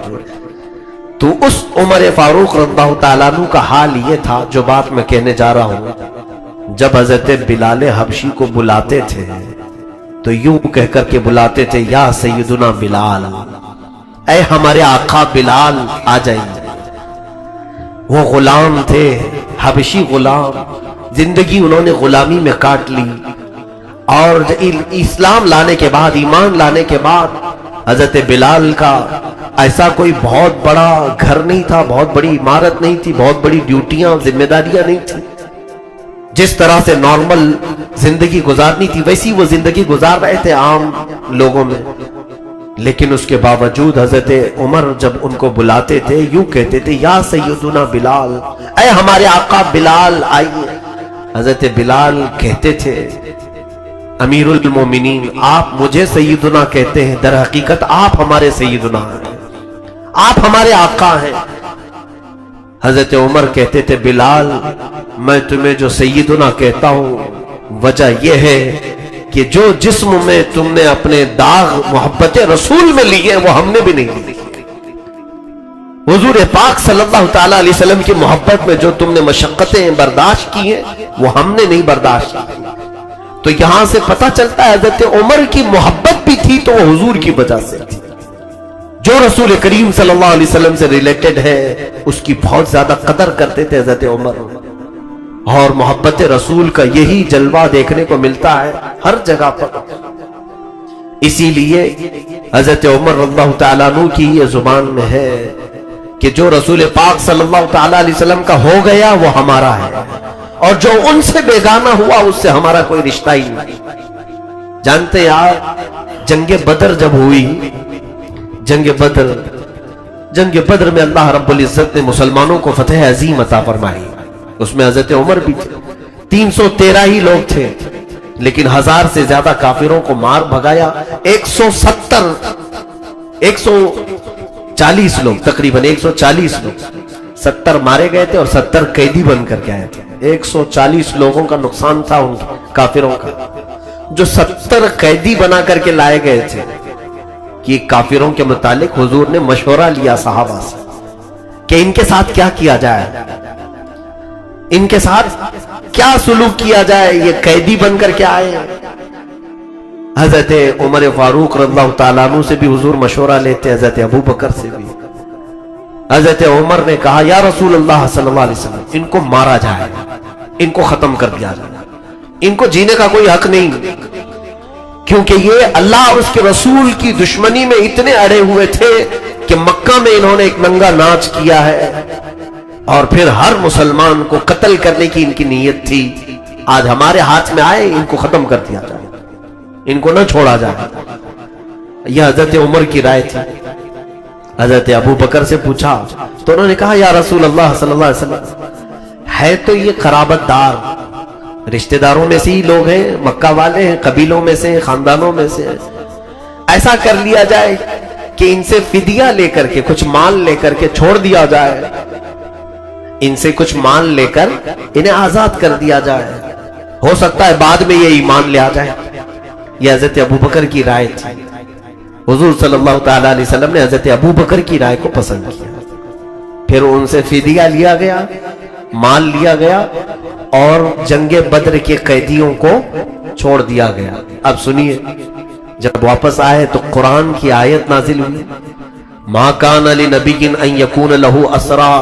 تو اس عمر فاروق رضی اللہ تعالیٰ عنہ کا حال یہ تھا جو بات میں کہنے جا رہا ہوں، جب حضرت بلال حبشی کو بلاتے تھے تو یوں کہہ کر کے بلاتے تھے یا سیدنا بلال، اے ہمارے آقا بلال آ جائیے۔ وہ غلام تھے، حبشی غلام، زندگی انہوں نے غلامی میں کاٹ لی، اور اسلام لانے کے بعد، ایمان لانے کے بعد حضرت بلال کا ایسا کوئی بہت بڑا گھر نہیں تھا، بہت بڑی عمارت نہیں تھی، بہت بڑی ڈیوٹیاں، ذمہ داریاں نہیں تھی۔ جس طرح سے نارمل زندگی گزارنی تھی ویسی وہ زندگی گزار رہے تھے عام لوگوں میں، لیکن اس کے باوجود حضرت عمر جب ان کو بلاتے تھے یوں کہتے تھے یا سیدنا بلال، اے ہمارے آقا بلال آئیے۔ حضرت بلال کہتے تھے امیر المومنین آپ مجھے سیدنا کہتے ہیں، در حقیقت آپ ہمارے سیدنا ہیں، آپ ہمارے آقا ہیں۔ حضرت عمر کہتے تھے بلال میں تمہیں جو سیدنا کہتا ہوں وجہ یہ ہے کہ جو جسم میں تم نے اپنے داغ محبت رسول میں لیے وہ ہم نے بھی نہیں لی۔ حضور پاک صلی اللہ تعالیٰ علیہ وسلم کی محبت میں جو تم نے مشقتیں برداشت کی ہیں وہ ہم نے نہیں برداشت کی۔ تو یہاں سے پتہ چلتا ہے حضرت عمر کی محبت بھی تھی تو وہ حضور کی وجہ سے تھی، جو رسول کریم صلی اللہ علیہ وسلم سے ریلیٹڈ ہے اس کی بہت زیادہ قدر کرتے تھے حضرت عمر، اور محبت رسول کا یہی جلوہ دیکھنے کو ملتا ہے ہر جگہ پر۔ اسی لیے حضرت عمر رضی اللہ تعالیٰ عنہ کی یہ زبان میں ہے کہ جو رسول پاک صلی اللہ تعالیٰ علیہ وسلم کا ہو گیا وہ ہمارا ہے، اور جو ان سے بیگانہ ہوا اس سے ہمارا کوئی رشتہ ہی نہیں۔ جانتے یار جنگ بدر جب ہوئی، جنگ بدر میں اللہ رب العزت نے مسلمانوں کو فتح عظیم عطا فرمائی، اس میں حضرت عمر بھی تھے، 313 ہی لوگ تھے، لیکن 1000 سے زیادہ کافروں کو مار بھگایا، 140 لوگ، تقریباً 140 لوگ، 70 مارے گئے تھے اور 70 قیدی بن کر کے آئے تھے۔ 140 لوگوں کا نقصان تھا ان کافروں کا، جو 70 قیدی بنا کر کے لائے گئے تھے۔ کہ کافروں کے متعلق حضور نے مشورہ لیا صحابہ سے کہ ان کے ساتھ کیا کیا جائے، ان کے ساتھ کیا سلوک کیا جائے، یہ قیدی بن کر کے آئے۔ حضرت عمر فاروق رضی اللہ تعالیٰ عنہ سے بھی حضور مشورہ لیتے، حضرت ابو بکر سے بھی۔ حضرت عمر نے کہا یا رسول اللہ صلی اللہ علیہ وسلم ان کو مارا جائے، ان کو ختم کر دیا جائے، ان کو جینے کا کوئی حق نہیں، کیونکہ یہ اللہ اور اس کے رسول کی دشمنی میں اتنے اڑے ہوئے تھے کہ مکہ میں انہوں نے ایک ننگا ناچ کیا ہے، اور پھر ہر مسلمان کو قتل کرنے کی ان کی نیت تھی۔ آج ہمارے ہاتھ میں آئے ان کو ختم کر دیا جائے، ان کو نہ چھوڑا جائے۔ یہ حضرت عمر کی رائے تھی۔ حضرت ابو بکر سے پوچھا تو انہوں نے کہا یا رسول اللہ صلی اللہ علیہ وسلم ہے تو یہ قرابت دار، رشتہ داروں میں سے ہی لوگ ہیں، مکہ والے ہیں، قبیلوں میں سے، خاندانوں میں سے، ایسا کر لیا جائے کہ ان سے فدیہ لے کر کے، کچھ مال لے کر کے چھوڑ دیا جائے، ان سے کچھ مال لے کر انہیں آزاد کر دیا جائے، ہو سکتا ہے بعد میں یہ ایمان لے آ جائے۔ یہ حضرت ابو بکر کی رائے تھی۔ حضور صلی اللہ تعالیٰ علیہ وسلم نے حضرت ابو بکر کی رائے کو پسند کیا، پھر ان سے فدیہ لیا گیا، مال لیا گیا، اور جنگ بدر کے قیدیوں کو چھوڑ دیا گیا۔ اب سنیے، جب واپس آئے تو قرآن کی آیت نازل ہوئی، ما کان لنبی ان یکون لہ اسرا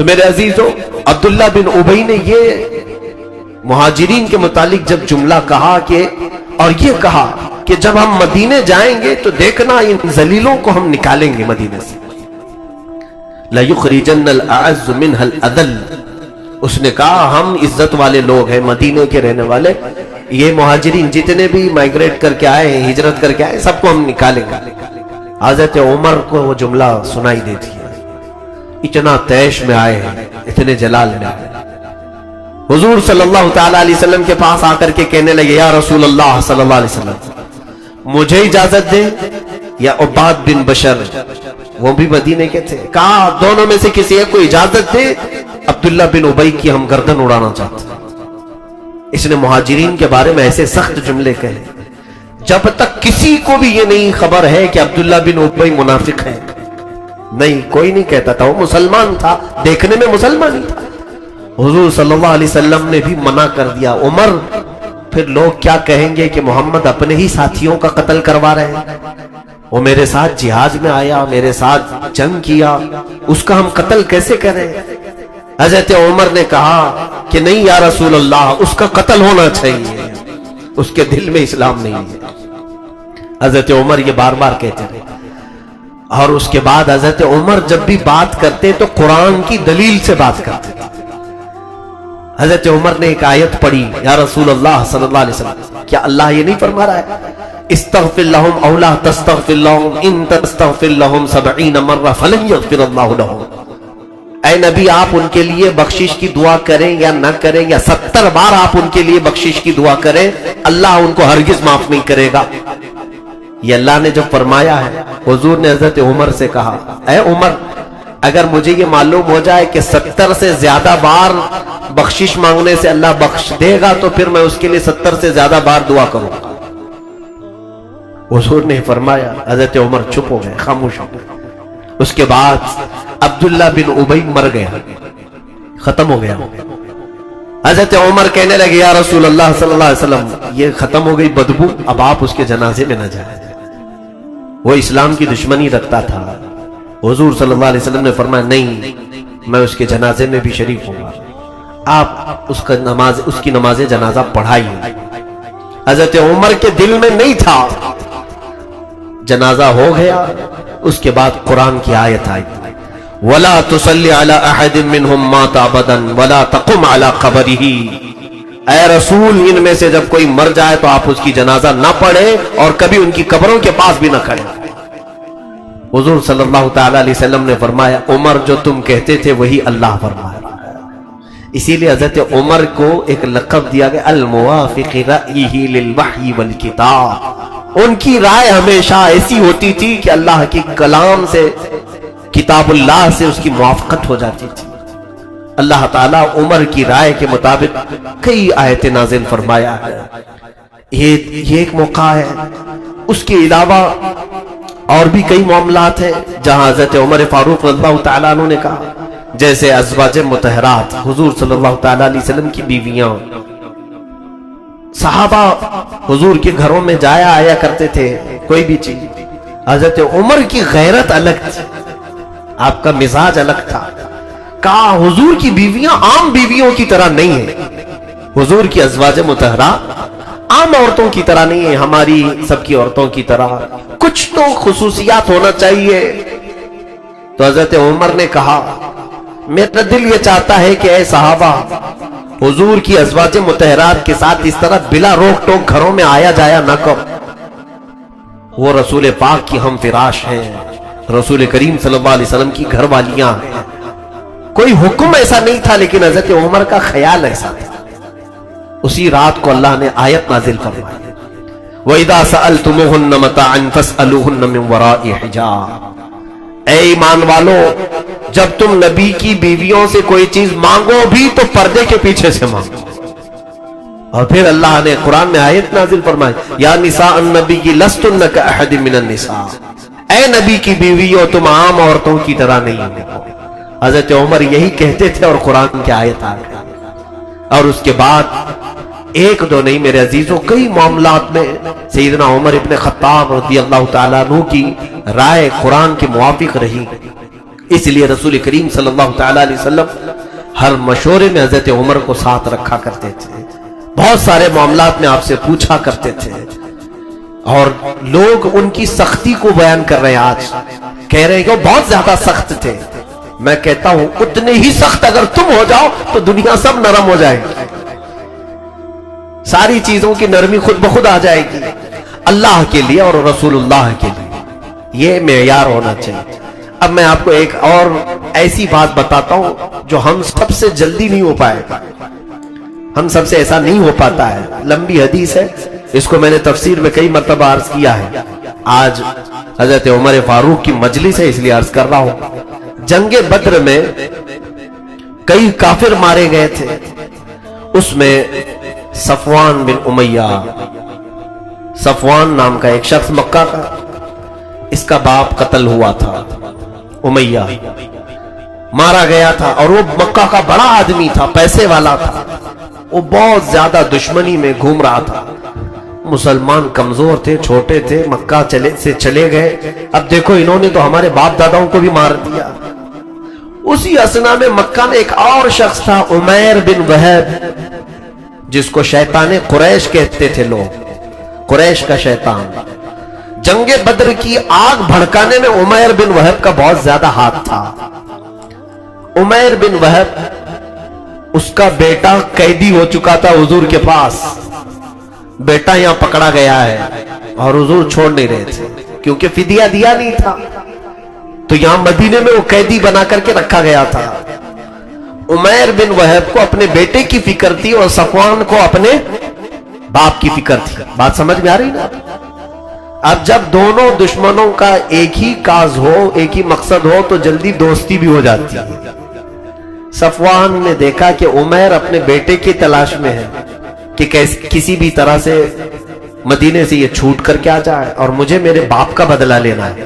تو میرے عزیزو، عبداللہ بن ابی نے یہ مہاجرین کے متعلق جب جملہ کہا اور یہ کہا کہ جب ہم مدینے جائیں گے تو دیکھنا ان ذلیلوں کو ہم نکالیں گے مدینے سے، لَيُخْرِجَنَّ الْأَعَزُّ مِنْهَا الْأَذَلَّ۔ اس نے کہا ہم عزت والے لوگ ہیں، مدینے کے رہنے والے، یہ مہاجرین جتنے بھی مائگریٹ کر کے آئے ہیں، ہجرت کر کے آئے، سب کو ہم نکالیں گے۔ حضرت عمر کو وہ جملہ سنائی دیتی ہے، اتنا تیش میں آئے ہیں، اتنے جلال میں آئے ہیں، حضور صلی اللہ تعالیٰ علیہ وسلم کے پاس آ کر کے کہنے لگے یا رسول اللہ صلی اللہ علیہ وسلم مجھے اجازت دیں یا عباد بن بشر، وہ بھی مدینے کے تھے، کہا دونوں میں سے کسی ایک کو اجازت دے، عبداللہ بن ابی کی ہم گردن اڑانا چاہتے ہیں۔ اس نے مہاجرین کے بارے میں ایسے سخت جملے کہے جب تک کسی کو بھی یہ نہیں خبر ہے کہ عبداللہ بن ابی منافق ہے، نہیں کوئی نہیں کہتا تھا، وہ مسلمان تھا، دیکھنے میں مسلمان ہی تھا۔ حضور صلی اللہ علیہ وسلم نے بھی منع کر دیا، عمر پھر لوگ کیا کہیں گے کہ محمد اپنے ہی ساتھیوں کا قتل کروا رہے ہیں، وہ میرے ساتھ جہاد میں آیا، میرے ساتھ جنگ کیا، اس کا ہم قتل کیسے کریں؟ حضرت عمر نے کہا کہ نہیں یا رسول اللہ، اس کا قتل ہونا چاہیے، اس کے دل میں اسلام نہیں ہے۔ حضرت عمر یہ بار بار کہتے رہے، اور اس کے بعد حضرت عمر جب بھی بات کرتے تو قرآن کی دلیل سے بات کرتے تھے۔ حضرت عمر نے ایک آیت پڑھی، یا رسول اللہ صلی اللہ علیہ وسلم، کیا اللہ یہ نہیں فرما رہا ہے استغفر لهم او لا تستغفر لهم ان تستغفر لهم 70 مرہ فلن یغفر اللہ لهم؟ اے نبی آپ ان کے لیے بخشش کی دعا کریں یا نہ کریں، یا 70 بار آپ ان کے لیے بخشش کی دعا کریں، اللہ ان کو ہرگز معاف نہیں کرے گا۔ یہ اللہ نے جب فرمایا ہے، حضور نے حضرت عمر سے کہا اے عمر اگر مجھے یہ معلوم ہو جائے کہ 70 سے زیادہ بار بخشش مانگنے سے اللہ بخش دے گا تو پھر میں اس کے لیے 70 سے زیادہ بار دعا کروں گا۔ حضور نے فرمایا، حضرت عمر چپ ہو گئے، خاموش ہو گئے۔ اس کے بعد عبداللہ بن ابی مر گیا، ختم ہو گیا۔ حضرت عمر کہنے لگے یا رسول اللہ صلی اللہ علیہ وسلم یہ ختم ہو گئی بدبو، اب آپ اس کے جنازے میں نہ جائیں، وہ اسلام کی دشمنی رکھتا تھا۔ حضور صلی اللہ علیہ وسلم نے فرمایا نہیں، میں اس کے جنازے میں بھی شریک ہوں گا، آپ اس کی نماز جنازہ پڑھائیے۔ حضرت عمر کے دل میں نہیں تھا، جنازہ ہو گیا، اس کے بعد قرآن کی آیت آئی وَلَا تُصَلِّ عَلَىٰ أَحَدٍ مِّنْهُمْ مَاتَ أَبَدًا وَلَا تَقُمْ عَلَىٰ قَبْرِهِ۔ اے رسول ان میں سے جب کوئی مر جائے تو آپ اس کی جنازہ نہ پڑھیں اور کبھی ان کی قبروں کے پاس بھی نہ کھڑے۔ حضور صلی اللہ تعالی علیہ وسلم نے فرمایا عمر جو تم کہتے تھے وہی اللہ فرمایا۔ اسی لیے حضرت عمر کو ایک لقب دیا گیا الموافق رأیہ للوحی والکتاب، ان کی رائے ہمیشہ ایسی ہوتی تھی کہ اللہ کی کلام سے، کتاب اللہ سے اس کی موافقت ہو جاتی تھی۔ اللہ تعالیٰ عمر کی رائے کے مطابق کئی آیتیں نازل فرمایا ہے، یہ ایک موقع ہے۔ اس کے علاوہ اور بھی کئی معاملات ہیں جہاں حضرت عمر فاروق رضی اللہ تعالیٰ عنہ نے کہا، جیسے ازواج مطہرات، حضور صلی اللہ تعالیٰ علیہ وسلم کی بیویاں، صحابہ حضور کے گھروں میں جایا آیا کرتے تھے، کوئی بھی چیز۔ حضرت عمر کی غیرت الگ تھی، آپ کا مزاج الگ تھا، کہا حضور کی بیویاں عام بیویوں کی طرح نہیں ہیں، حضور کی ازواج مطہرات عام عورتوں کی طرح نہیں ہیں، ہماری سب کی عورتوں کی طرح کچھ تو خصوصیات ہونا چاہیے۔ تو حضرت عمر نے کہا میرا دل یہ چاہتا ہے کہ اے صحابہ حضور کی ازواج مطہرات کے ساتھ اس طرح بلا روک ٹوک گھروں میں آیا جایا نہ کرو، وہ رسول پاک کی ہم فراش ہیں، رسول کریم صلی اللہ علیہ وسلم کی گھر والیاں ہیں۔ کوئی حکم ایسا نہیں تھا لیکن حضرت عمر کا خیال ایسا تھا۔ اسی رات کو اللہ نے آیت نازل فرمائی وَإِذَا سَأَلْتُمُوهُنَّ مَتَاعًا فَاسْأَلُوهُنَّ مِنْ وَرَاءِ حِجَابٍ۔ اے ایمان والو جب تم نبی کی بیویوں سے کوئی چیز مانگو بھی تو پردے کے پیچھے سے مانگو۔ اور پھر اللہ نے قرآن میں آیت نازل فرمائی یا نساء النبی لستن کأحد من النساء، اے نبی کی بیویوں تم عام عورتوں کی طرح نہیں ہو۔ حضرت عمر یہی کہتے تھے اور قرآن کی آیت آ گئی۔ اور اس کے بعد ایک دو نہیں میرے عزیزوں، کئی معاملات میں سیدنا عمر ابن خطاب رضی اللہ تعالیٰ عنہ کی رائے قرآن کے موافق رہی۔ اس لیے رسول کریم صلی اللہ تعالی علیہ وسلم ہر مشورے میں حضرت عمر کو ساتھ رکھا کرتے تھے، بہت سارے معاملات میں آپ سے پوچھا کرتے تھے، اور لوگ ان کی سختی کو بیان کر رہے ہیں، آج کہہ رہے ہیں کہ وہ بہت زیادہ سخت تھے۔ میں کہتا ہوں اتنے ہی سخت اگر تم ہو جاؤ تو دنیا سب نرم ہو جائے گی، ساری چیزوں کی نرمی خود بخود آ جائے گی اللہ کے لیے اور رسول اللہ کے لیے، یہ معیار ہونا چاہیے۔ اب میں آپ کو ایک اور ایسی بات بتاتا ہوں جو ہم سب سے جلدی نہیں ہو پائے گا، ہم سب سے ایسا نہیں ہو پاتا ہے، لمبی حدیث ہے، اس کو میں نے تفسیر میں کئی مرتبہ عرض کیا ہے، آج حضرت عمر فاروق کی مجلس ہے اس لیے عرض کر رہا ہوں۔ جنگ بدر میں کئی کافر مارے گئے تھے، اس میں صفوان بن امیہ، صفوان نام کا ایک شخص مکہ کا، اس کا باپ قتل ہوا تھا، امیہ مارا گیا تھا، اور وہ مکہ کا بڑا آدمی تھا، پیسے والا تھا، وہ بہت زیادہ دشمنی میں گھوم رہا تھا، مسلمان کمزور تھے، چھوٹے تھے، مکہ چلے گئے، اب دیکھو انہوں نے تو ہمارے باپ داداؤں کو بھی مار دیا۔ اسی اسنا میں مکہ میں ایک اور شخص تھا، عمیر بن وہب، جس کو شیطان قریش کہتے تھے لوگ، قریش کا شیطان۔ جنگ بدر کی آگ بھڑکانے میں عمیر بن وہب کا بہت زیادہ ہاتھ تھا۔ عمیر بن وہب، اس کا بیٹا قیدی ہو چکا تھا حضور کے پاس، بیٹا یہاں پکڑا گیا ہے اور حضور چھوڑ نہیں رہے تھے کیونکہ فدیہ دیا نہیں تھا، تو یہاں مدینے میں وہ قیدی بنا کر کے رکھا گیا تھا۔ عمیر بن وہب کو اپنے بیٹے کی فکر تھی اور صفوان کو اپنے باپ کی فکر تھی، بات سمجھ میں آ رہی نا؟ اب جب دونوں دشمنوں کا ایک ہی کاز ہو، ایک ہی مقصد ہو، تو جلدی دوستی بھی ہو جاتی ہے۔ صفوان نے دیکھا کہ عمیر اپنے بیٹے کی تلاش میں ہے کہ کسی بھی طرح سے مدینے سے یہ چھوٹ کر کے آ جائے اور مجھے میرے باپ کا بدلہ لینا ہے۔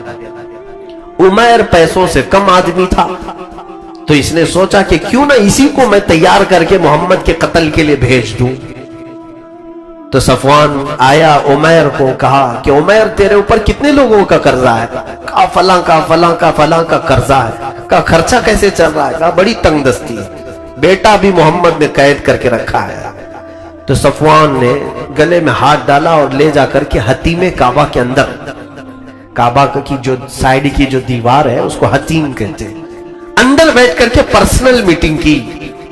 عمیر پیسوں سے کم آدمی تھا، تو اس نے سوچا کہ کیوں نہ اسی کو میں تیار کر کے محمد کے قتل کے لیے بھیج دوں۔ تو صفوان آیا، عمیر کو کہا کہ عمیر تیرے اوپر کتنے لوگوں کا قرضہ ہے؟ کہا فلاں کا فلاں کا فلاں کا قرضہ ہے۔ کہا خرچہ کیسے چل رہا ہے؟ کہا بڑی تنگ دستی ہے، بیٹا بھی محمد نے قید کر کے رکھا ہے۔ تو صفوان نے گلے میں ہاتھ ڈالا اور لے جا کر کے حتیم کعبہ کے اندر، کعبہ کی جو سائیڈ کی جو دیوار ہے اس کو حتیم کہتے ہیں، اندر بیٹھ کر کے پرسنل میٹنگ کی۔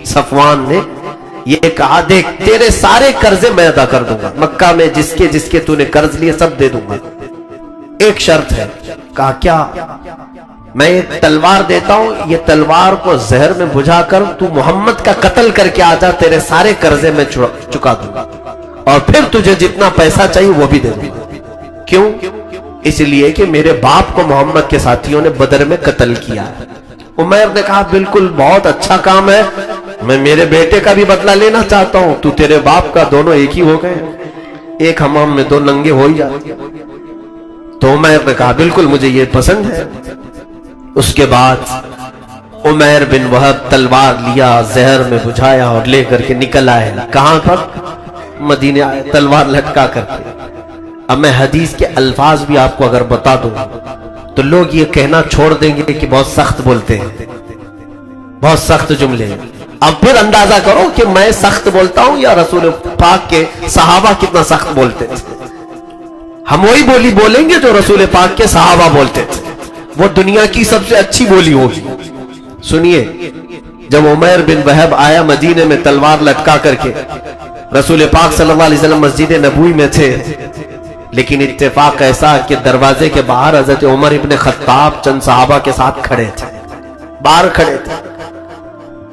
صفوان نے یہ کہا دیکھ تیرے سارے قرضے میں ادا کر دوں گا، مکہ میں جس کے تو نے قرض لیے سب دے دوں گا، ایک شرط ہے۔ کہا کیا؟ میں ایک تلوار دیتا ہوں، یہ تلوار کو زہر میں بجھا کر تو محمد کا قتل کر کے آ جا، تیرے سارے قرضے میں چکا دوں گا، اور پھر تجھے جتنا پیسہ چاہیے وہ بھی دے دوں گا۔ کیوں؟ اس لیے کہ میرے باپ کو محمد کے ساتھیوں نے بدر میں قتل کیا ہے۔ عمیر نے کہا بالکل بہت اچھا کام ہے، میں میرے بیٹے کا بھی بدلہ لینا چاہتا ہوں، تو تیرے باپ کا، دونوں ایک ہی ہو گئے، ایک حمام میں دو ننگے ہو ہی جاتے۔ تو عمیر نے کہا بالکل مجھے یہ پسند ہے۔ اس کے بعد عمیر بن وہب تلوار لیا، زہر میں بجھایا اور لے کر کے نکل آئے۔ کہاں پر؟ مدینے آئے، تلوار لٹکا کر کے۔ اب میں حدیث کے الفاظ بھی آپ کو اگر بتا دوں تو لوگ یہ کہنا چھوڑ دیں گے کہ بہت سخت بولتے ہیں، بہت سخت جملے ہیں۔ اب پھر اندازہ کرو کہ میں سخت بولتا ہوں یا رسول پاک کے صحابہ کتنا سخت بولتے تھے۔ ہم وہی بولی بولیں گے جو رسول پاک کے صحابہ بولتے تھے، وہ دنیا کی سب سے اچھی بولی ہوگی۔ سنیے، جب عمیر بن وہب آیا مدینے میں تلوار لٹکا کر کے، رسول پاک صلی اللہ علیہ وسلم مسجد نبوی میں تھے، لیکن اتفاق ایسا کہ دروازے کے باہر حضرت عمر ابن خطاب چند صحابہ کے ساتھ کھڑے تھے، باہر کھڑے تھے۔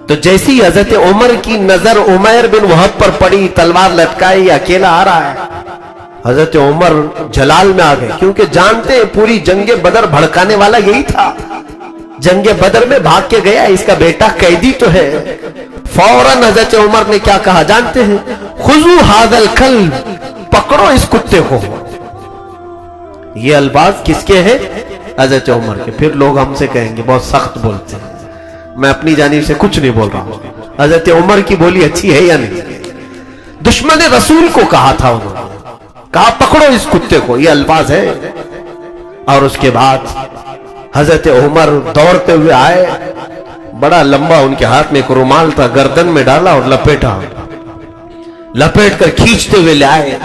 تو جیسی حضرت عمر کی نظر عمیر بن وہب پر پڑی، تلوار لٹکائی، اکیلا آ رہا ہے، حضرت عمر جلال میں آ گئے، کیونکہ جانتے ہیں پوری جنگ بدر بھڑکانے والا یہی تھا۔ جنگ بدر میں بھاگ کے گیا، اس کا بیٹا قیدی تو ہے۔ فوراً حضرت عمر نے کیا کہا جانتے ہیں؟ خذوا ھذا الکلب، پکڑو اس کتے کو۔ یہ الفاظ کس کے ہیں؟ حضرت عمر کے۔ پھر لوگ ہم سے کہیں گے بہت سخت بولتے ہیں، میں اپنی جانب سے کچھ نہیں بول رہا ہوں، حضرت عمر کی بولی اچھی ہے یا نہیں؟ دشمن رسول کو کہا تھا انہوں نے، کہا پکڑو اس کتے کو، یہ الفاظ ہے۔ اور اس کے بعد حضرت عمر دوڑتے ہوئے آئے, بڑا لمبا ان کے ہاتھ میں ایک رومال تھا, گردن میں ڈالا اور لپیٹا, لپیٹ کر کھینچتے ہوئے لے آئے.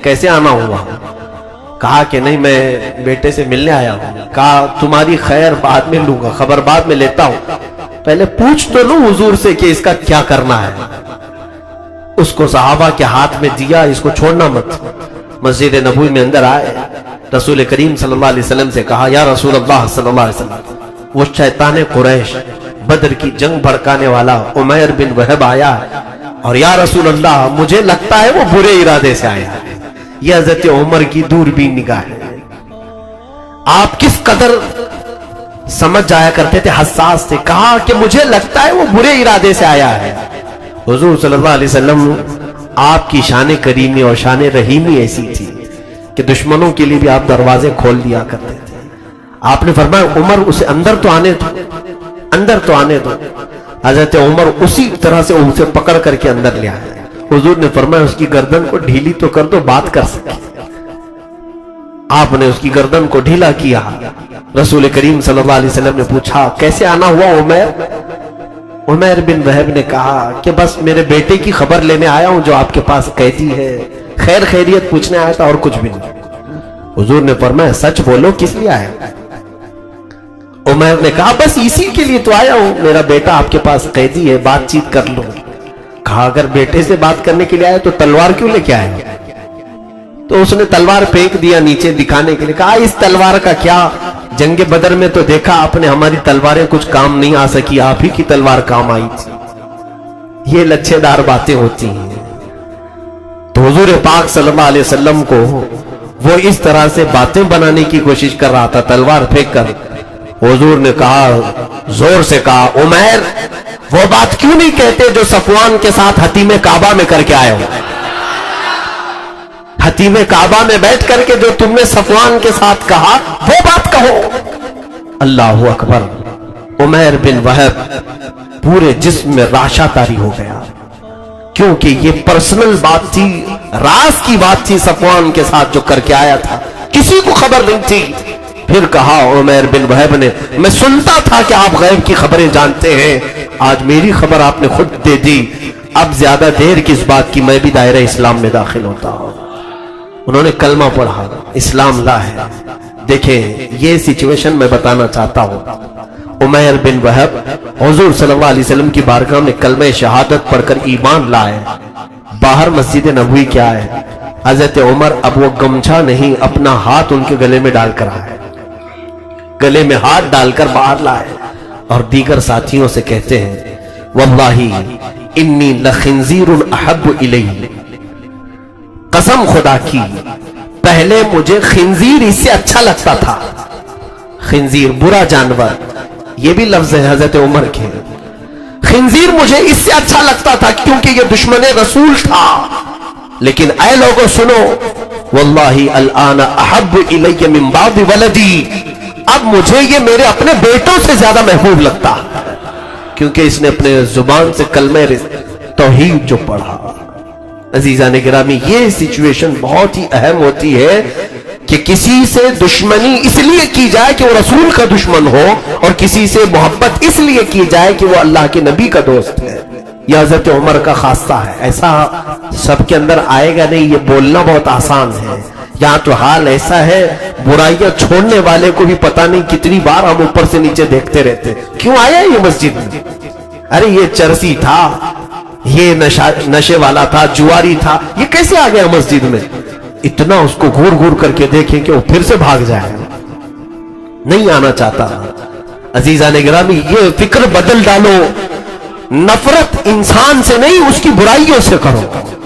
کیسے آنا ہوا؟ کہا کہ نہیں میں بیٹے سے ملنے آیا ہوں. کہا تمہاری خیر بعد میں لوں گا, خبر بعد میں لیتا ہوں, پہلے پوچھ تو لوں حضور سے کہ اس کا کیا کرنا ہے. اس کو صحابہ کے ہاتھ میں دیا, اس کو چھوڑنا مت. مسجد نبوی میں اندر آئے, رسول کریم صلی اللہ علیہ وسلم سے کہا یا رسول اللہ صلی اللہ علیہ وسلم, وہ شیطان قریش بدر کی جنگ بھڑکانے والا عمیر بن وہب آیا ہے, اور یا رسول اللہ مجھے لگتا ہے وہ برے ارادے سے آیا ہے. یہ حضرت عمر کی دوربین نگاہ ہے. آپ کس قدر سمجھ جایا کرتے تھے, حساس تھے. کہا کہ مجھے لگتا ہے وہ برے ارادے سے آیا ہے. حضور صلی اللہ علیہ وسلم آپ کی شان کریمی اور شان رحیمی ایسی تھی کہ دشمنوں کے لیے بھی آپ دروازے کھول دیا کرتے تھے. آپ نے فرمایا عمر اسے اندر تو آنے دو, اندر تو آنے دو. حضرت عمر اسی طرح سے اسے پکڑ کر کے اندر لے آئے. حضور نے فرمایا اس کی گردن کو ڈھیلی تو کر دو, بات کر سکے. آپ نے اس کی گردن کو ڈھیلا کیا. رسول کریم صلی اللہ علیہ وسلم نے پوچھا کیسے آنا ہوا عمیر؟ عمیر بن وہب نے کہا کہ بس میرے بیٹے کی خبر لینے آیا ہوں جو آپ کے پاس قیدی ہے, خیر خیریت پوچھنے آیا تھا اور کچھ بھی نہیں. حضور نے فرمایا سچ بولو کس لیے آیا؟ عمیر نے کہا بس اسی کے لیے تو آیا ہوں, میرا بیٹا آپ کے پاس قیدی ہے, بات چیت کر لو. کہا اگر بیٹے سے بات کرنے کے لیے آیا تو تلوار کیوں لے کے آئے؟ تو اس نے تلوار پھینک دیا نیچے دکھانے کے لیے. کہا اس تلوار کا کیا, جنگ بدر میں تو دیکھا آپ نے ہماری تلواریں کچھ کام نہیں آ سکی, آپ ہی کی تلوار کام آئی تھی. یہ لچھے دار باتیں ہوتی ہیں. تو حضور پاک صلی اللہ علیہ وسلم کو وہ اس طرح سے باتیں بنانے کی کوشش کر رہا تھا تلوار پھینک کر. حضور نے کہا, زور سے کہا عمیر وہ بات کیوں نہیں کہتے جو صفوان کے ساتھ حتیم کعبہ میں کر کے آئے ہو؟ حتیم کعبہ میں بیٹھ کر کے جو تم نے صفوان کے ساتھ کہا وہ بات کہو. اللہ اکبر. عمیر بن وہب پورے جسم میں راشا طاری ہو گیا, کیونکہ یہ پرسنل بات تھی, راز کی بات تھی صفوان کے ساتھ جو کر کے آیا تھا, کسی کو خبر نہیں تھی. پھر کہا عمیر بن وہب نے میں سنتا تھا کہ آپ غیب کی خبریں جانتے ہیں, آج میری خبر آپ نے خود دے دی, اب زیادہ دیر کس بات کی, میں بھی دائرہ اسلام میں داخل ہوتا ہوں. انہوں نے کلمہ پڑھا, اسلام لا ہے. دیکھیں یہ سچویشن میں بتانا چاہتا ہوں. عمیر بن وہب حضور صلی اللہ علیہ وسلم کی بارگاہ میں کلمہ شہادت پڑھ کر ایمان لائے. باہر مسجد نبوی کیا ہے, حضرت عمر اب وہ گمچھا نہیں اپنا ہاتھ ان کے گلے میں ڈال کر آئے, گلے میں ہاتھ ڈال کر باہر لائے اور دیگر ساتھیوں سے کہتے ہیں واللہ انی لخنزیر احب الی, قسم خدا کی پہلے مجھے خنزیر اس سے اچھا لگتا تھا. خنزیر برا جانور, یہ بھی لفظ ہے حضرت عمر کے. خنزیر مجھے اس سے اچھا لگتا تھا کیونکہ یہ دشمن رسول تھا, لیکن اے لوگوں سنو, واللہ الان احب الی من بعض ولدی, اب مجھے یہ میرے اپنے بیٹوں سے زیادہ محبوب لگتا کیونکہ اس نے اپنے زبان سے کلمہ توحید جو پڑھا. عزیزان گرامی یہ سچویشن بہت ہی اہم ہوتی ہے کہ کسی سے دشمنی اس لیے کی جائے کہ وہ رسول کا دشمن ہو, اور کسی سے محبت اس لیے کی جائے کہ وہ اللہ کے نبی کا دوست ہے. یہ حضرت عمر کا خاصہ ہے. ایسا سب کے اندر آئے گا نہیں, یہ بولنا بہت آسان ہے. یہاں تو حال ایسا ہے برائیاں چھوڑنے والے کو بھی پتہ نہیں کتنی بار ہم اوپر سے نیچے دیکھتے رہتے, کیوں آیا یہ مسجد میں, ارے یہ چرسی تھا, یہ نشے والا تھا, جواری تھا, یہ کیسے آ گیا مسجد میں. اتنا اس کو گھور گھور کر کے دیکھیں کہ وہ پھر سے بھاگ جائے, نہیں آنا چاہتا. عزیزان گرامی یہ فکر بدل ڈالو, نفرت انسان سے نہیں اس کی برائیوں سے کرو,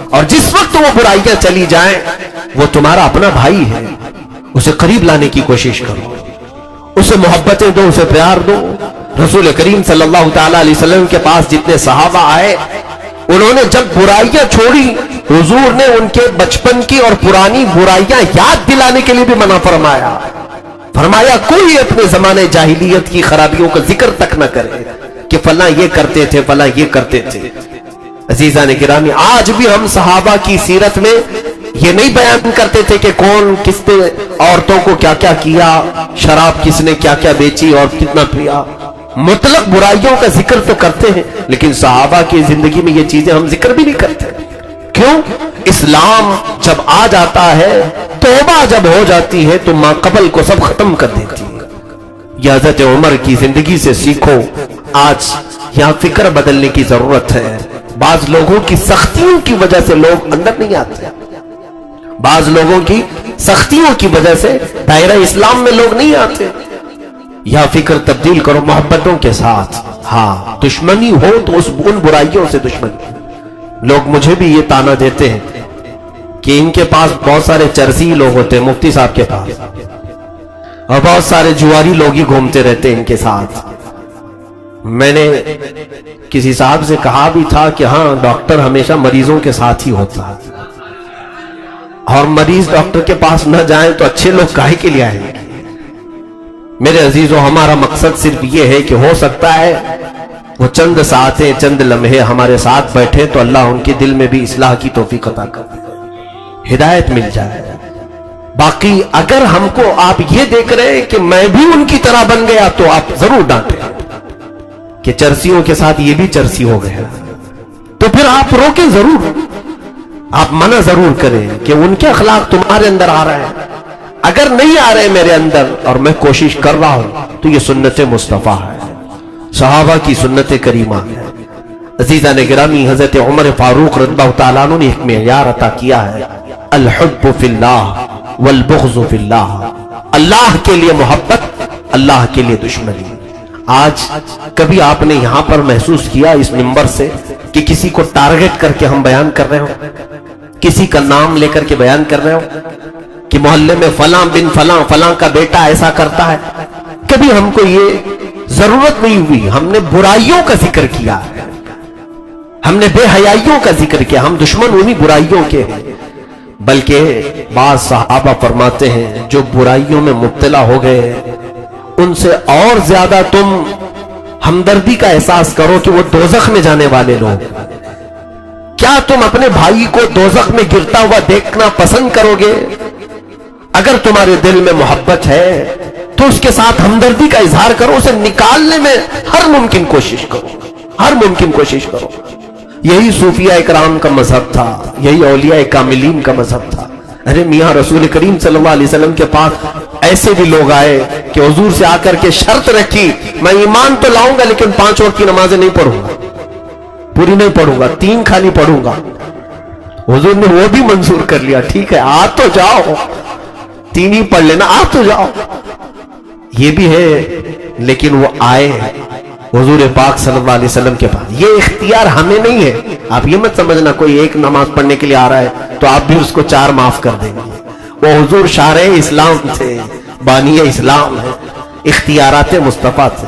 اور جس وقت وہ برائیاں چلی جائیں وہ تمہارا اپنا بھائی ہے, اسے قریب لانے کی کوشش کرو, اسے محبتیں دو, اسے پیار دو. رسول کریم صلی اللہ تعالی علیہ وسلم کے پاس جتنے صحابہ آئے انہوں نے جب برائیاں چھوڑی, حضور نے ان کے بچپن کی اور پرانی برائیاں یاد دلانے کے لیے بھی منع فرمایا. فرمایا کوئی اپنے زمانے جاہلیت کی خرابیوں کا ذکر تک نہ کرے کہ فلاں یہ کرتے تھے, فلاں یہ کرتے تھے. عزیزان گرامی آج بھی ہم صحابہ کی سیرت میں یہ نہیں بیان کرتے تھے کہ کون کس نے عورتوں کو کیا کیا کیا، شراب کس نے کیا کیا بیچی اور کتنا پیا. مطلق برائیوں کا ذکر تو کرتے ہیں، لیکن صحابہ کی زندگی میں یہ چیزیں ہم ذکر بھی نہیں کرتے. کیوں؟ اسلام جب آ جاتا ہے، توبہ جب ہو جاتی ہے تو ما قبل کو سب ختم کر دیتی ہے. یہ حضرت عمر کی زندگی سے سیکھو. آج یہاں فکر بدلنے کی ضرورت ہے. بعض لوگوں کی سختیوں کی وجہ سے لوگ اندر نہیں آتے، بعض لوگوں کی سختیوں کی وجہ سے دائرہ اسلام میں لوگ نہیں آتے. یا فکر تبدیل کرو محبتوں کے ساتھ. ہاں دشمنی ہو تو ان برائیوں سے دشمنی. لوگ مجھے بھی یہ تانا دیتے ہیں کہ ان کے پاس بہت سارے چرسی لوگ ہوتے ہیں، مفتی صاحب کے پاس، اور بہت سارے جواری لوگ ہی گھومتے رہتے ہیں ان کے ساتھ. میں نے کسی صاحب سے کہا بھی تھا کہ ہاں ڈاکٹر ہمیشہ مریضوں کے ساتھ ہی ہوتا ہے، اور مریض ڈاکٹر کے پاس نہ جائیں تو اچھے لوگ کاہے کے لیے آئیں گے. میرے عزیزوں، ہمارا مقصد صرف یہ ہے کہ ہو سکتا ہے وہ چند ساعتیں، چند لمحے ہمارے ساتھ بیٹھے تو اللہ ان کے دل میں بھی اصلاح کی توفیق عطا کر دے، ہدایت مل جائے. باقی اگر ہم کو آپ یہ دیکھ رہے ہیں کہ میں بھی ان کی طرح بن گیا تو آپ ضرور ڈانٹیں کہ چرسیوں کے ساتھ یہ بھی چرسی ہو گئے، تو پھر آپ روکیں ضرور، آپ منع ضرور کریں کہ ان کے اخلاق تمہارے اندر آ رہے ہیں. اگر نہیں آ رہے میرے اندر اور میں کوشش کر رہا ہوں تو یہ سنت مصطفیٰ ہے، صحابہ کی سنت کریمہ ہے. عزیزان گرامی، حضرت عمر فاروق رضی اللہ تعالیٰ عنہ نے ایک معیار عطا کیا ہے، الحب فی اللہ والبغض فی اللہ. اللہ کے لیے محبت، اللہ کے لیے دشمنی. آج کبھی آپ نے یہاں پر محسوس کیا اس منبر سے کہ کسی کو ٹارگٹ کر کے ہم بیان کر رہے ہوں، کسی کا نام لے کر کے بیان کر رہے ہوں کہ محلے میں فلاں بن فلاں فلاں کا بیٹا ایسا کرتا ہے؟ کبھی ہم کو یہ ضرورت نہیں ہوئی. ہم نے برائیوں کا ذکر کیا، ہم نے بے حیائیوں کا ذکر کیا. ہم دشمن انہی برائیوں کے ہیں. بلکہ بعض صحابہ فرماتے ہیں جو برائیوں میں مبتلا ہو گئے ان سے اور زیادہ تم ہمدردی کا احساس کرو کہ وہ دوزخ میں جانے والے لوگ. کیا تم اپنے بھائی کو دوزخ میں گرتا ہوا دیکھنا پسند کرو گے؟ اگر تمہارے دل میں محبت ہے تو اس کے ساتھ ہمدردی کا اظہار کرو، اسے نکالنے میں ہر ممکن کوشش کرو، ہر ممکن کوشش کرو. یہی صوفیاء اکرام کا مذہب تھا، یہی اولیاء کاملین کا مذہب تھا. ارے میاں رسول کریم صلی اللہ علیہ وسلم کے پاس ایسے بھی لوگ آئے کہ حضور سے آ کر کے شرط رکھی، میں ایمان تو لاؤں گا لیکن 5 وقت کی نمازیں نہیں پڑھوں گا، پوری نہیں پڑھوں گا، 3 خالی پڑھوں گا. حضور نے وہ بھی منظور کر لیا، ٹھیک ہے آ تو جاؤ، 3 ہی پڑھ لینا، آ تو جاؤ. یہ بھی ہے، لیکن وہ آئے حضور پاک صلی اللہ علیہ وسلم کے پاس. یہ اختیار ہمیں نہیں ہے. آپ یہ مت سمجھنا کوئی ایک نماز پڑھنے کے لیے آ رہا ہے تو آپ بھی اس کو 4 معاف کر دیں گے. وہ حضور شارع اسلام تھے، بانی اسلام ہے، اختیارات مصطفیٰ تھے.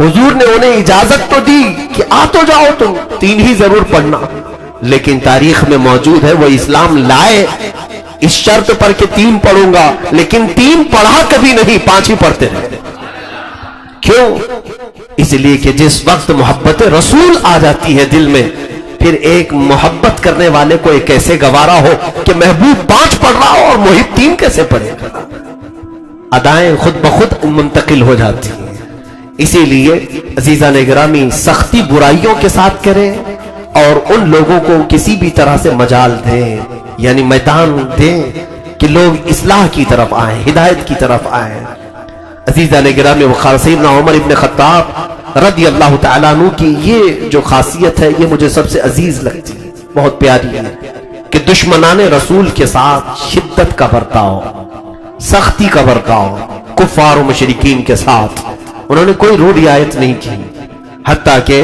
حضور نے انہیں اجازت تو دی کہ آ تو جاؤ تم، 3 ہی ضرور پڑھنا، لیکن تاریخ میں موجود ہے وہ اسلام لائے اس شرط پر کہ 3 پڑھوں گا، لیکن 3 پڑھا کبھی نہیں، 5 ہی پڑھتے رہے. کیوں؟ اس لیے کہ جس وقت محبت رسول آ جاتی ہے دل میں، پھر ایک محبت کرنے والے کو ایک ایسے گوارا ہو کہ محبوب 5 پڑھ رہا ہو اور محب 3 کیسے پڑھے. ادائیں خود بخود منتقل ہو جاتی ہیں. اسی لیے عزیزان گرامی، سختی برائیوں کے ساتھ کریں اور ان لوگوں کو کسی بھی طرح سے مجال دیں، یعنی میدان دیں کہ لوگ اصلاح کی طرف آئیں، ہدایت کی طرف آئیں. عزیزان گرامی، سیدنا عمر ابن خطاب رضی اللہ تعالیٰ عنہ کی یہ جو خاصیت ہے یہ مجھے سب سے عزیز لگتی ہے، بہت پیاری ہے کہ دشمنان رسول کے ساتھ شدت کا برتاؤ، سختی کا برتاؤ. کفار و مشرکین کے ساتھ انہوں نے کوئی روح رعایت نہیں کی، حتیٰ کہ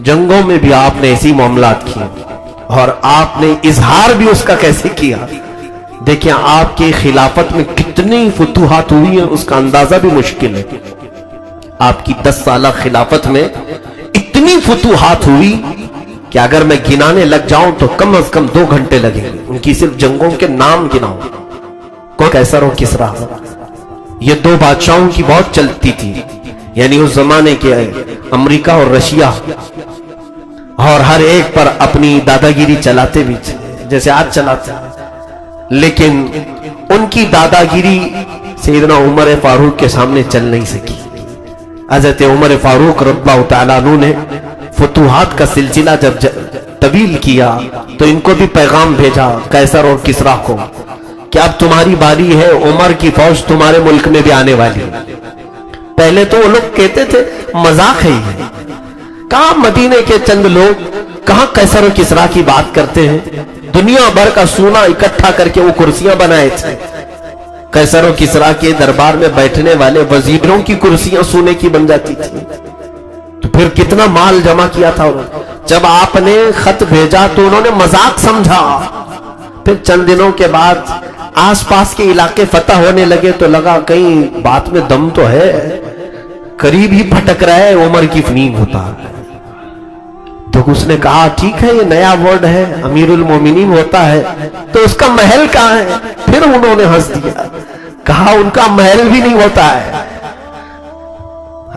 جنگوں میں بھی آپ نے ایسی معاملات کیے اور آپ نے اظہار بھی اس کا کیسے کیا. دیکھیں آپ کی خلافت میں کتنی فتوحات ہوئی ہیں اس کا اندازہ بھی مشکل ہے. آپ کی 10 سالہ خلافت میں اتنی فتوحات ہوئی کہ اگر میں گنانے لگ جاؤں تو کم از کم 2 گھنٹے لگیں گے. ان کی صرف جنگوں کے نام گناؤں. کوئی کیسر و کسرا، یہ 2 بادشاہوں کی بہت چلتی تھی، یعنی اس زمانے کے امریکہ اور رشیا، اور ہر ایک پر اپنی دادا گیری چلاتے بھی جیسے آج چلاتے ہیں. لیکن ان کی داداگیری سیدنا عمر فاروق کے سامنے چل نہیں سکی. حضرت عمر فاروق رضی اللہ تعالیٰ عنہ نے فتوحات کا سلسلہ جب طویل کیا تو ان کو بھی پیغام بھیجا قیصر اور کسریٰ کو کہ اب تمہاری باری ہے، عمر کی فوج تمہارے ملک میں بھی آنے والی. پہلے تو وہ لوگ کہتے تھے مذاق ہے یہ، کہاں مدینے کے چند لوگ کہاں قیصر و کسریٰ کی بات کرتے ہیں. دنیا بھر کا سونا اکٹھا کر کے وہ کرسیاں بنائے تھے. قیصر و کسریٰ کے دربار میں بیٹھنے والے وزیروں کی کرسیاں سونے کی بن جاتی تھی. تو پھر کتنا مال جمع کیا تھا. جب آپ نے خط بھیجا تو انہوں نے مذاق سمجھا. پھر چند دنوں کے بعد آس پاس کے علاقے فتح ہونے لگے تو لگا کہیں بات میں دم تو ہے، قریب ہی پھٹک رہا ہے، عمر کی فنین ہوتا ہے. تو اس نے کہا ٹھیک ہے، یہ نیا ورڈ ہے، امیر المومنین ہوتا ہے تو اس کا محل کہاں ہے. پھر انہوں نے ہنس دیا، کہا ان کا محل بھی نہیں ہوتا ہے.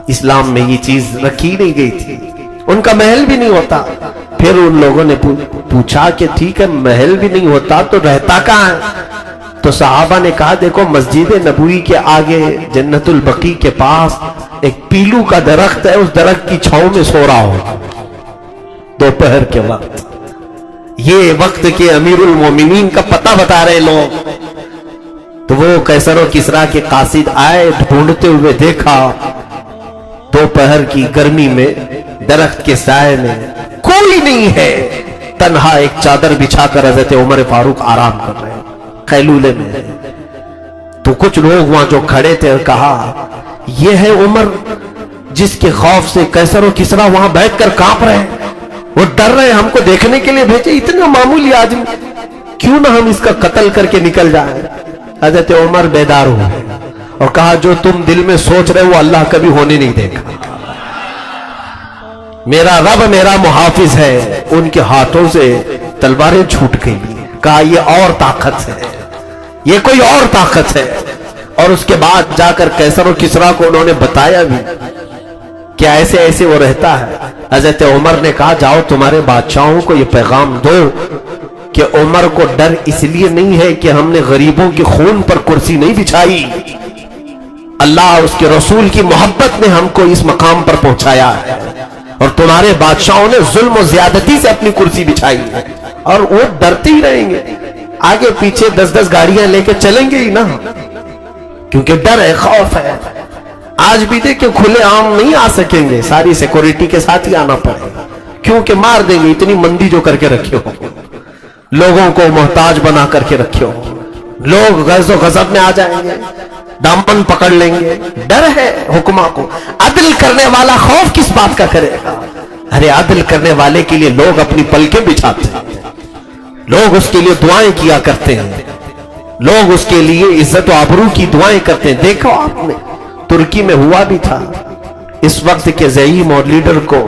اسلام میں یہ چیز رکھی نہیں گئی تھی، ان کا محل بھی نہیں ہوتا. پھر ان لوگوں نے پوچھا کہ ٹھیک ہے محل بھی نہیں ہوتا تو رہتا کہاں ہے. تو صحابہ نے کہا دیکھو مسجد نبوی کے آگے جنت البقیع کے پاس ایک پیلو کا درخت ہے، اس درخت کی چھاؤں میں سو رہا ہو دوپہر کے وقت. یہ وقت کے امیر المومنین کا پتہ بتا رہے لوگ. تو وہ قیصر و کسریٰ کے قاصد آئے، ڈھونڈتے ہوئے دیکھا دوپہر کی گرمی میں درخت کے سائے میں کوئی نہیں ہے، تنہا ایک چادر بچھا کر حضرت عمر فاروق آرام کر رہے ہیں قیلولے میں. تو کچھ لوگ وہاں جو کھڑے تھے کہا یہ ہے عمر جس کے خوف سے قیصر و کسریٰ وہاں بیٹھ کر کانپ رہے ہیں، وہ ڈر رہے ہیں، ہم کو دیکھنے کے لیے بھیجے. اتنا معمولی آدمی کیوں نہ ہم اس کا قتل کر کے نکل جائیں. حضرت عمر بیدار ہوئے اور کہا جو تم دل میں سوچ رہے وہ اللہ کبھی ہونے نہیں دے گا. میرا رب میرا محافظ ہے. ان کے ہاتھوں سے تلواریں چھوٹ گئی. کہا یہ اور طاقت ہے، یہ کوئی اور طاقت ہے. اور اس کے بعد جا کر قیصر و کسریٰ کو انہوں نے بتایا بھی کہ ایسے ایسے وہ رہتا ہے. حضرت عمر نے کہا جاؤ تمہارے بادشاہوں کو یہ پیغام دو کہ عمر کو ڈر اس لیے نہیں ہے کہ ہم نے غریبوں کے خون پر کرسی نہیں بچھائی، اللہ اس کے رسول کی محبت نے ہم کو اس مقام پر پہنچایا ہے، اور تمہارے بادشاہوں نے ظلم و زیادتی سے اپنی کرسی بچھائی ہے. اور وہ ڈرتے ہی رہیں گے، آگے پیچھے 10 گاڑیاں لے کے چلیں گے ہی نا، کیونکہ ڈر ہے، خوف ہے. آج بھی دیکھیں کھلے عام نہیں آ سکیں گے، ساری سیکورٹی کے ساتھ ہی آنا پڑے گا، کیونکہ مار دیں گے. اتنی مندی جو کر کے رکھے ہو، لوگوں کو محتاج بنا کر کے رکھے ہو، لوگ غز و غضب میں آ جائیں گے، دامن پکڑ لیں گے. ڈر ہے حکما کو. عدل کرنے والا خوف کس بات کا کرے گا. ارے عدل کرنے والے کے لیے لوگ اپنی پلکیں بچھاتے ہیں، لوگ اس کے لیے دعائیں کیا کرتے ہیں، لوگ اس کے لیے عزت و آبرو کی دعائیں کرتے ہیں. دیکھو آپ نے ترکی میں ہوا بھی تھا، اس وقت کے زعیم اور لیڈر کو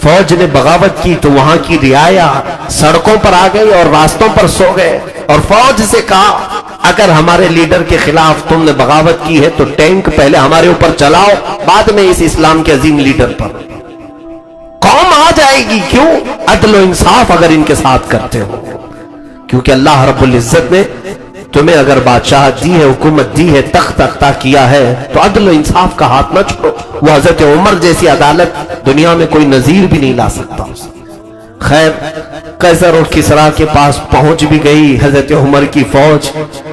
فوج نے بغاوت کی تو وہاں کی رعایا سڑکوں پر آ گئی اور راستوں پر سو گئے، اور فوج سے کہا اگر ہمارے لیڈر کے خلاف تم نے بغاوت کی ہے تو ٹینک پہلے ہمارے اوپر چلاؤ، بعد میں اس اسلام کے عظیم لیڈر پر. قوم آ جائے گی. کیوں؟ عدل و انصاف اگر ان کے ساتھ کرتے ہو. کیونکہ اللہ رب العزت نے تمہیں اگر بادشاہت دی ہے، حکومت دی ہے، تخت عطا کیا ہے تو عدل و انصاف کا ہاتھ نہ چھوڑو. وہ حضرت عمر جیسی عدالت دنیا میں کوئی نظیر بھی نہیں لا سکتا. خیر قیصر اور کسریٰ کے پاس پہنچ بھی گئی حضرت عمر کی فوج،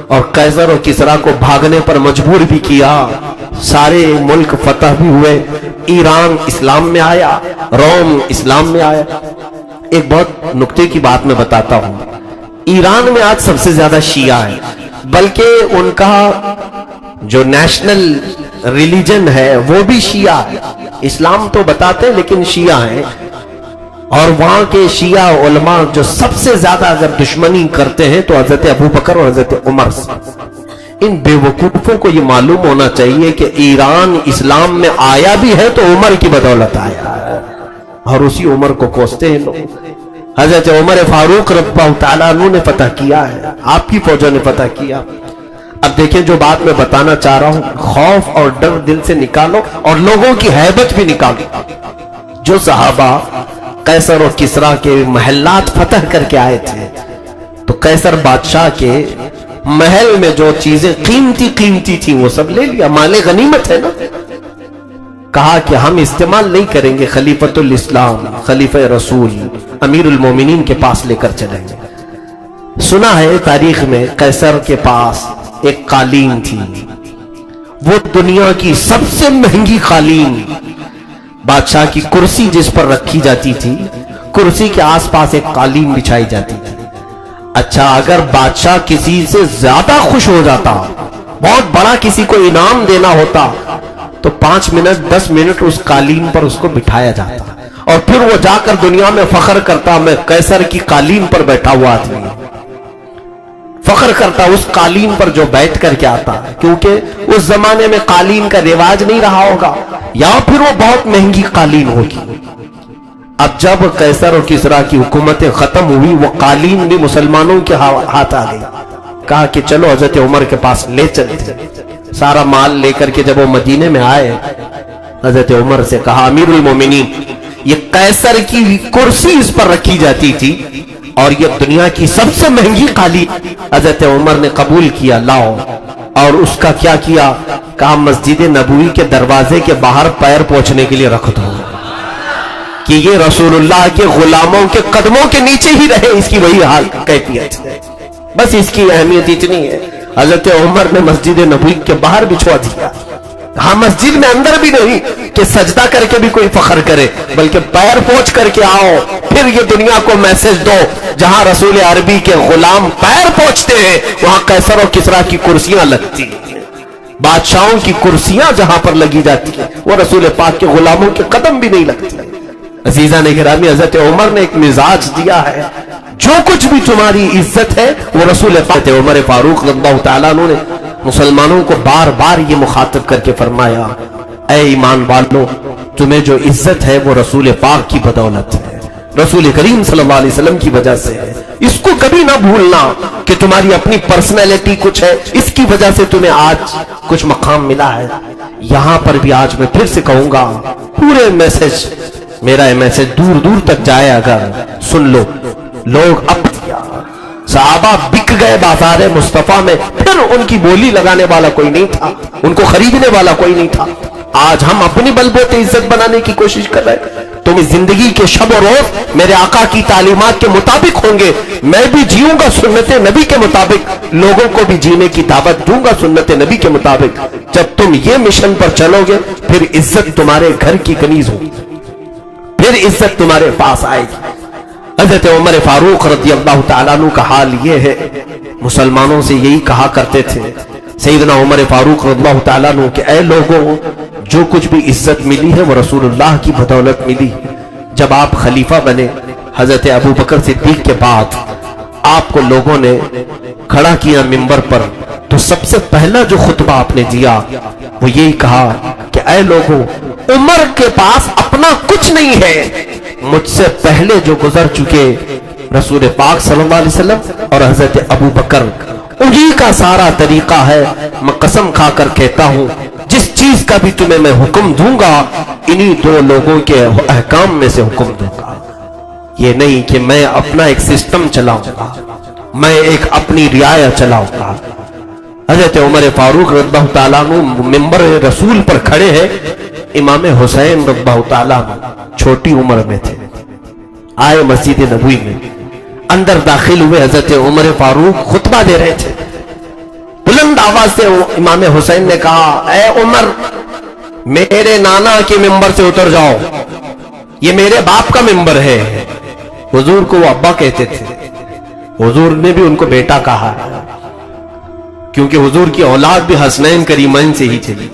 اور قیصر اور کسریٰ کو بھاگنے پر مجبور بھی کیا. سارے ملک فتح بھی ہوئے، ایران اسلام میں آیا، روم اسلام میں آیا. ایک بہت نکتے کی بات میں بتاتا ہوں. ایران میں آج سب سے زیادہ شیعہ ہیں، بلکہ ان کا جو نیشنل ریلیجن ہے وہ بھی شیعہ ہے. اسلام تو بتاتے ہیں لیکن شیعہ ہیں. اور وہاں کے شیعہ علماء جو سب سے زیادہ اگر دشمنی کرتے ہیں تو حضرت ابو بکر اور حضرت عمر سے. ان بے وقوفوں کو یہ معلوم ہونا چاہیے کہ ایران اسلام میں آیا بھی ہے تو عمر کی بدولت آیا ہے، اور اسی عمر کو کوستے ہیں لوگ. حضرت عمر فاروق رضی اللہ تعالیٰ عنہ نے فتح کیا ہے، آپ کی فوجوں نے فتح کیا. اب دیکھیں جو بات میں بتانا چاہ رہا ہوں، خوف اور ڈر دل سے نکالو اور لوگوں کی ہیبت بھی نکالو. جو صحابہ قیصر اور کسریٰ کے محلات فتح کر کے آئے تھے تو قیصر بادشاہ کے محل میں جو چیزیں قیمتی قیمتی تھیں وہ سب لے لیا، مال غنیمت ہے نا۔ کہا کہ ہم استعمال نہیں کریں گے، خلیفۃ الاسلام، خلیفہ رسول، امیر المومنین کے پاس لے کر چلیں گے۔ سنا ہے تاریخ میں قیصر کے پاس ایک قالین تھی، وہ دنیا کی سب سے مہنگی قالین، بادشاہ کی کرسی جس پر رکھی جاتی تھی، کرسی کے آس پاس ایک قالین بچھائی جاتی تھی۔ اچھا، اگر بادشاہ کسی سے زیادہ خوش ہو جاتا، بہت بڑا کسی کو انعام دینا ہوتا، تو 5 منٹ 10 منٹ اس قالین پر اس کو بٹھایا جاتا، اور پھر وہ جا کر دنیا میں فخر کرتا، میں قیصر کی قالین پر بیٹھا ہوا آدمی، فخر کرتا اس قالین پر جو بیٹھ کر کے آتا، کیونکہ اس زمانے میں قالین کا رواج نہیں رہا ہوگا، یا پھر وہ بہت مہنگی قالین ہوگی۔ اب جب قیصر اور کسریٰ کی حکومتیں ختم ہوئی، وہ قالین بھی مسلمانوں کے ہاتھ آ گئی۔ کہا کہ چلو حضرت عمر کے پاس لے چلتے، سارا مال لے کر کے جب وہ مدینے میں آئے، حضرت عمر سے کہا امیر المومنین، یہ قیصر کی کرسی اس پر رکھی جاتی تھی اور یہ دنیا کی سب سے مہنگی قالین، حضرت عمر نے قبول کیا، لاؤ۔ اور اس کا کیا کیا؟ کہا مسجد نبوی کے دروازے کے باہر پیر پوچھنے کے لیے رکھ دو، کہ یہ رسول اللہ کے غلاموں کے قدموں کے نیچے ہی رہے، اس کی وہی حال کیفیت، بس اس کی اہمیت اتنی ہے۔ حضرت عمر نے مسجد نبوی کے باہر بچھوا دیا، ہاں مسجد میں اندر بھی نہیں کہ سجدہ کر کے بھی کوئی فخر کرے، بلکہ پیر پوچھ کر کے آؤ، پھر یہ دنیا کو میسج دو، جہاں رسول عربی کے غلام پیر پوچھتے ہیں وہاں قیصر و کسریٰ کی کرسیاں لگتی ہیں، بادشاہوں کی کرسیاں جہاں پر لگی جاتی ہیں وہ رسول پاک کے غلاموں کے قدم بھی نہیں لگتی۔ عزیزان گرامی، حضرت عمر نے ایک مزاج دیا ہے، جو کچھ بھی تمہاری عزت ہے وہ رسول پاک۔ عمر فاروق رضی اللہ تعالیٰ عنہ نے مسلمانوں کو بار بار یہ مخاطب کر کے فرمایا، اے ایمان والو، تمہیں جو عزت ہے وہ رسول پاک کی بدولت ہے، رسول کریم صلی اللہ علیہ وسلم کی وجہ سے ہے۔ اس کو کبھی نہ بھولنا کہ تمہاری اپنی پرسنالٹی کچھ ہے، اس کی وجہ سے تمہیں آج کچھ مقام ملا ہے۔ یہاں پر بھی آج میں پھر سے کہوں گا، پورے میسج، میرا میسج دور دور تک جائے، اگر سن لو، لوگ اب صحابہ بک گئے بازار مصطفیٰ میں، پھر ان کی بولی لگانے والا کوئی نہیں تھا، ان کو خریدنے والا کوئی نہیں تھا۔ آج ہم اپنی بلبوتے عزت بنانے کی کوشش کر رہے ہیں۔ تم زندگی کے شب و روز میرے آقا کی تعلیمات کے مطابق ہوں گے، میں بھی جیوں گا سنت نبی کے مطابق، لوگوں کو بھی جینے کی دعوت دوں گا سنت نبی کے مطابق۔ جب تم یہ مشن پر چلو گے، پھر عزت تمہارے گھر کی کنیز ہوگی، پھر عزت تمہارے پاس آئے گی۔ حضرت عمر فاروق رضی اللہ تعالیٰ عنہ کا حال یہ ہے، مسلمانوں سے یہی کہا کرتے تھے سیدنا عمر فاروق رضی اللہ تعالیٰ عنہ کہ اے لوگوں، جو کچھ بھی عزت ملی ہے وہ رسول اللہ کی بدولت ملی۔ جب آپ خلیفہ بنے حضرت ابو بکر صدیق کے بعد، آپ کو لوگوں نے کھڑا کیا منبر پر، تو سب سے پہلا جو خطبہ آپ نے دیا وہ یہی کہا کہ اے لوگوں، عمر کے پاس اپنا کچھ نہیں ہے، مجھ سے پہلے جو گزر چکے رسول پاک صلی اللہ علیہ وسلم اور حضرت ابو بکر، انہی کا سارا طریقہ ہے۔ میں قسم کھا کر کہتا ہوں، جس چیز کا بھی تمہیں میں حکم دوں گا، انہی دو لوگوں کے احکام میں سے حکم دوں گا۔ یہ نہیں کہ میں اپنا ایک سسٹم چلاؤں گا، میں ایک اپنی رعایت چلاؤں گا۔ حضرت عمر فاروق رضی اللہ تعالیٰ عنہ منبر رسول پر کھڑے ہیں، امام حسین رضی اللہ تعالیٰ عنہ چھوٹی عمر میں تھے، آئے مسجد نبوی میں، اندر داخل ہوئے، حضرت عمر فاروق خطبہ دے رہے تھے، بلند آواز سے امام حسین نے کہا، اے عمر، میرے نانا کے منبر سے اتر جاؤ، یہ میرے باپ کا منبر ہے۔ حضور کو وہ ابا کہتے تھے، حضور نے بھی ان کو بیٹا کہا، کیونکہ حضور کی اولاد بھی حسنین کریمین سے ہی چلی۔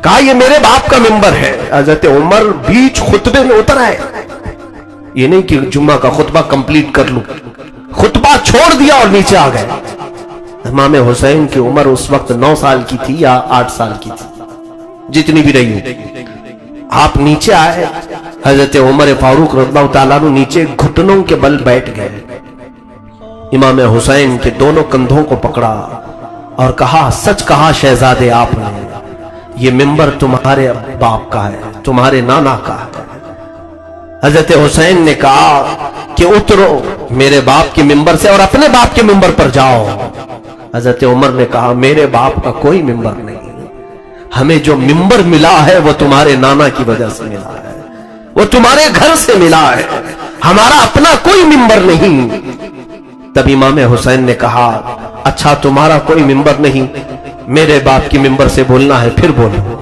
کہا یہ میرے باپ کا منبر ہے۔ حضرت عمر بیچ خطبے میں اتر آئے، یہ نہیں کہ جمعہ کا خطبہ کمپلیٹ کر لوں، خطبہ چھوڑ دیا اور نیچے آ گئے۔ امام حسین کی عمر اس وقت 9 سال کی تھی یا 8 سال کی تھی، جتنی بھی رہی ہوں۔ آپ نیچے آئے، حضرت عمر فاروق رضی اللہ تعالیٰ عنہ نیچے گھٹنوں کے بل بیٹھ گئے، امام حسین کے دونوں کندھوں کو پکڑا اور کہا، سچ کہا شہزادے آپ نے، یہ منبر تمہارے باپ کا ہے، تمہارے نانا کا ہے۔ حضرت حسین نے کہا کہ اترو میرے باپ کے منبر سے اور اپنے باپ کے منبر پر جاؤ۔ حضرت عمر نے کہا میرے باپ کا کوئی ممبر نہیں، ہمیں جو ممبر ملا ہے وہ تمہارے نانا کی وجہ سے ملا ہے، وہ تمہارے گھر سے ملا ہے، ہمارا اپنا کوئی ممبر نہیں۔ تب امام حسین نے کہا اچھا تمہارا کوئی ممبر نہیں، میرے باپ کی ممبر سے بولنا ہے پھر بولو۔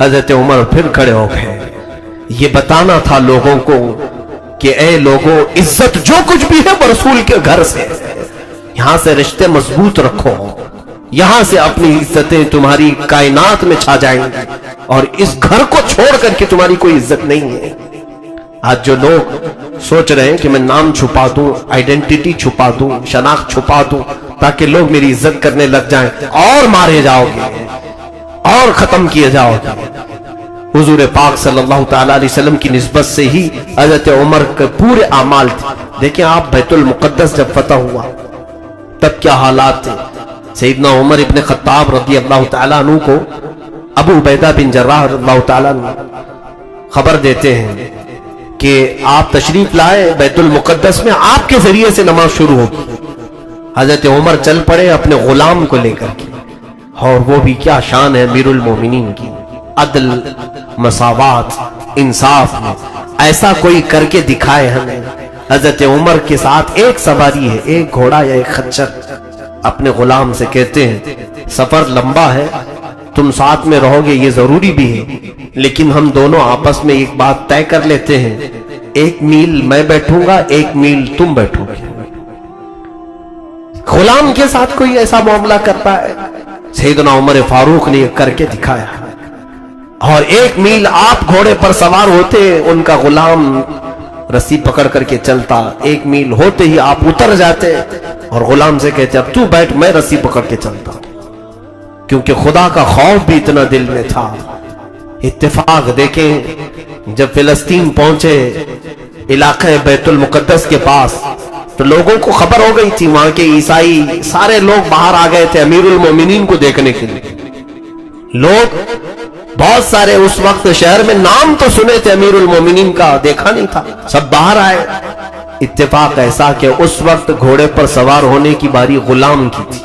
حضرت عمر پھر کھڑے ہو گئے، یہ بتانا تھا لوگوں کو کہ اے لوگوں، عزت جو کچھ بھی ہے وہ رسول کے گھر سے، یہاں سے رشتے مضبوط رکھو، یہاں سے اپنی عزتیں تمہاری کائنات میں چھا جائیں گی، اور اس گھر کو چھوڑ کر کے تمہاری کوئی عزت نہیں ہے۔ آج جو لوگ سوچ رہے ہیں کہ میں نام چھپا دوں، آئیڈینٹیٹی چھپا دوں، شناخت چھپا دوں تاکہ لوگ میری عزت کرنے لگ جائیں، اور مارے جاؤ گے اور ختم کیے جاؤ گے۔ حضور پاک صلی اللہ تعالی علیہ وسلم کی نسبت سے ہی حضرت عمر کے پورے اعمال تھے۔ دیکھیں آپ بیت المقدس جب فتح ہوا تب کیا حالات تھے۔ سیدنا عمر ابن خطاب رضی اللہ تعالیٰ عنہ کو ابو عبیدہ بن جراح رضی اللہ تعالیٰ عنہ خبر دیتے ہیں کہ آپ تشریف لائے بیت المقدس میں، آپ کے ذریعے سے نماز شروع ہوگی۔ حضرت عمر چل پڑے اپنے غلام کو لے کر کے، اور وہ بھی کیا شان ہے امیر المومنین کی، عدل، مساوات، انصاف میں ایسا کوئی کر کے دکھائے ہمیں۔ حضرت عمر کے ساتھ ایک سواری ہے، ایک گھوڑا یا ایک خچر، اپنے غلام سے کہتے ہیں سفر لمبا ہے، تم ساتھ میں رہو گے یہ ضروری بھی ہے، لیکن ہم دونوں آپس میں ایک بات طے کر لیتے ہیں، ایک میل میں بیٹھوں گا، ایک میل تم بیٹھو گے۔ غلام کے ساتھ کوئی ایسا معاملہ کرتا ہے؟ سیدنا عمر فاروق نے یہ کر کے دکھایا، اور ایک میل آپ گھوڑے پر سوار ہوتے، ان کا غلام رسی پکڑ کر کے چلتا، ایک میل ہوتے ہی آپ اتر جاتے اور غلام سے کہتے اب تو بیٹھ، میں رسی پکڑ کے چلتا، کیونکہ خدا کا خوف بھی اتنا دل میں تھا۔ اتفاق دیکھیں جب فلسطین پہنچے علاقہ بیت المقدس کے پاس تو لوگوں کو خبر ہو گئی تھی، وہاں کے عیسائی سارے لوگ باہر آ گئے تھے امیر المومنین کو دیکھنے کے لیے۔ لوگ بہت سارے اس وقت شہر میں نام تو سنے تھے امیر المومنین کا، دیکھا نہیں تھا، سب باہر آئے۔ اتفاق ایسا کہ اس وقت گھوڑے پر سوار ہونے کی باری غلام کی تھی،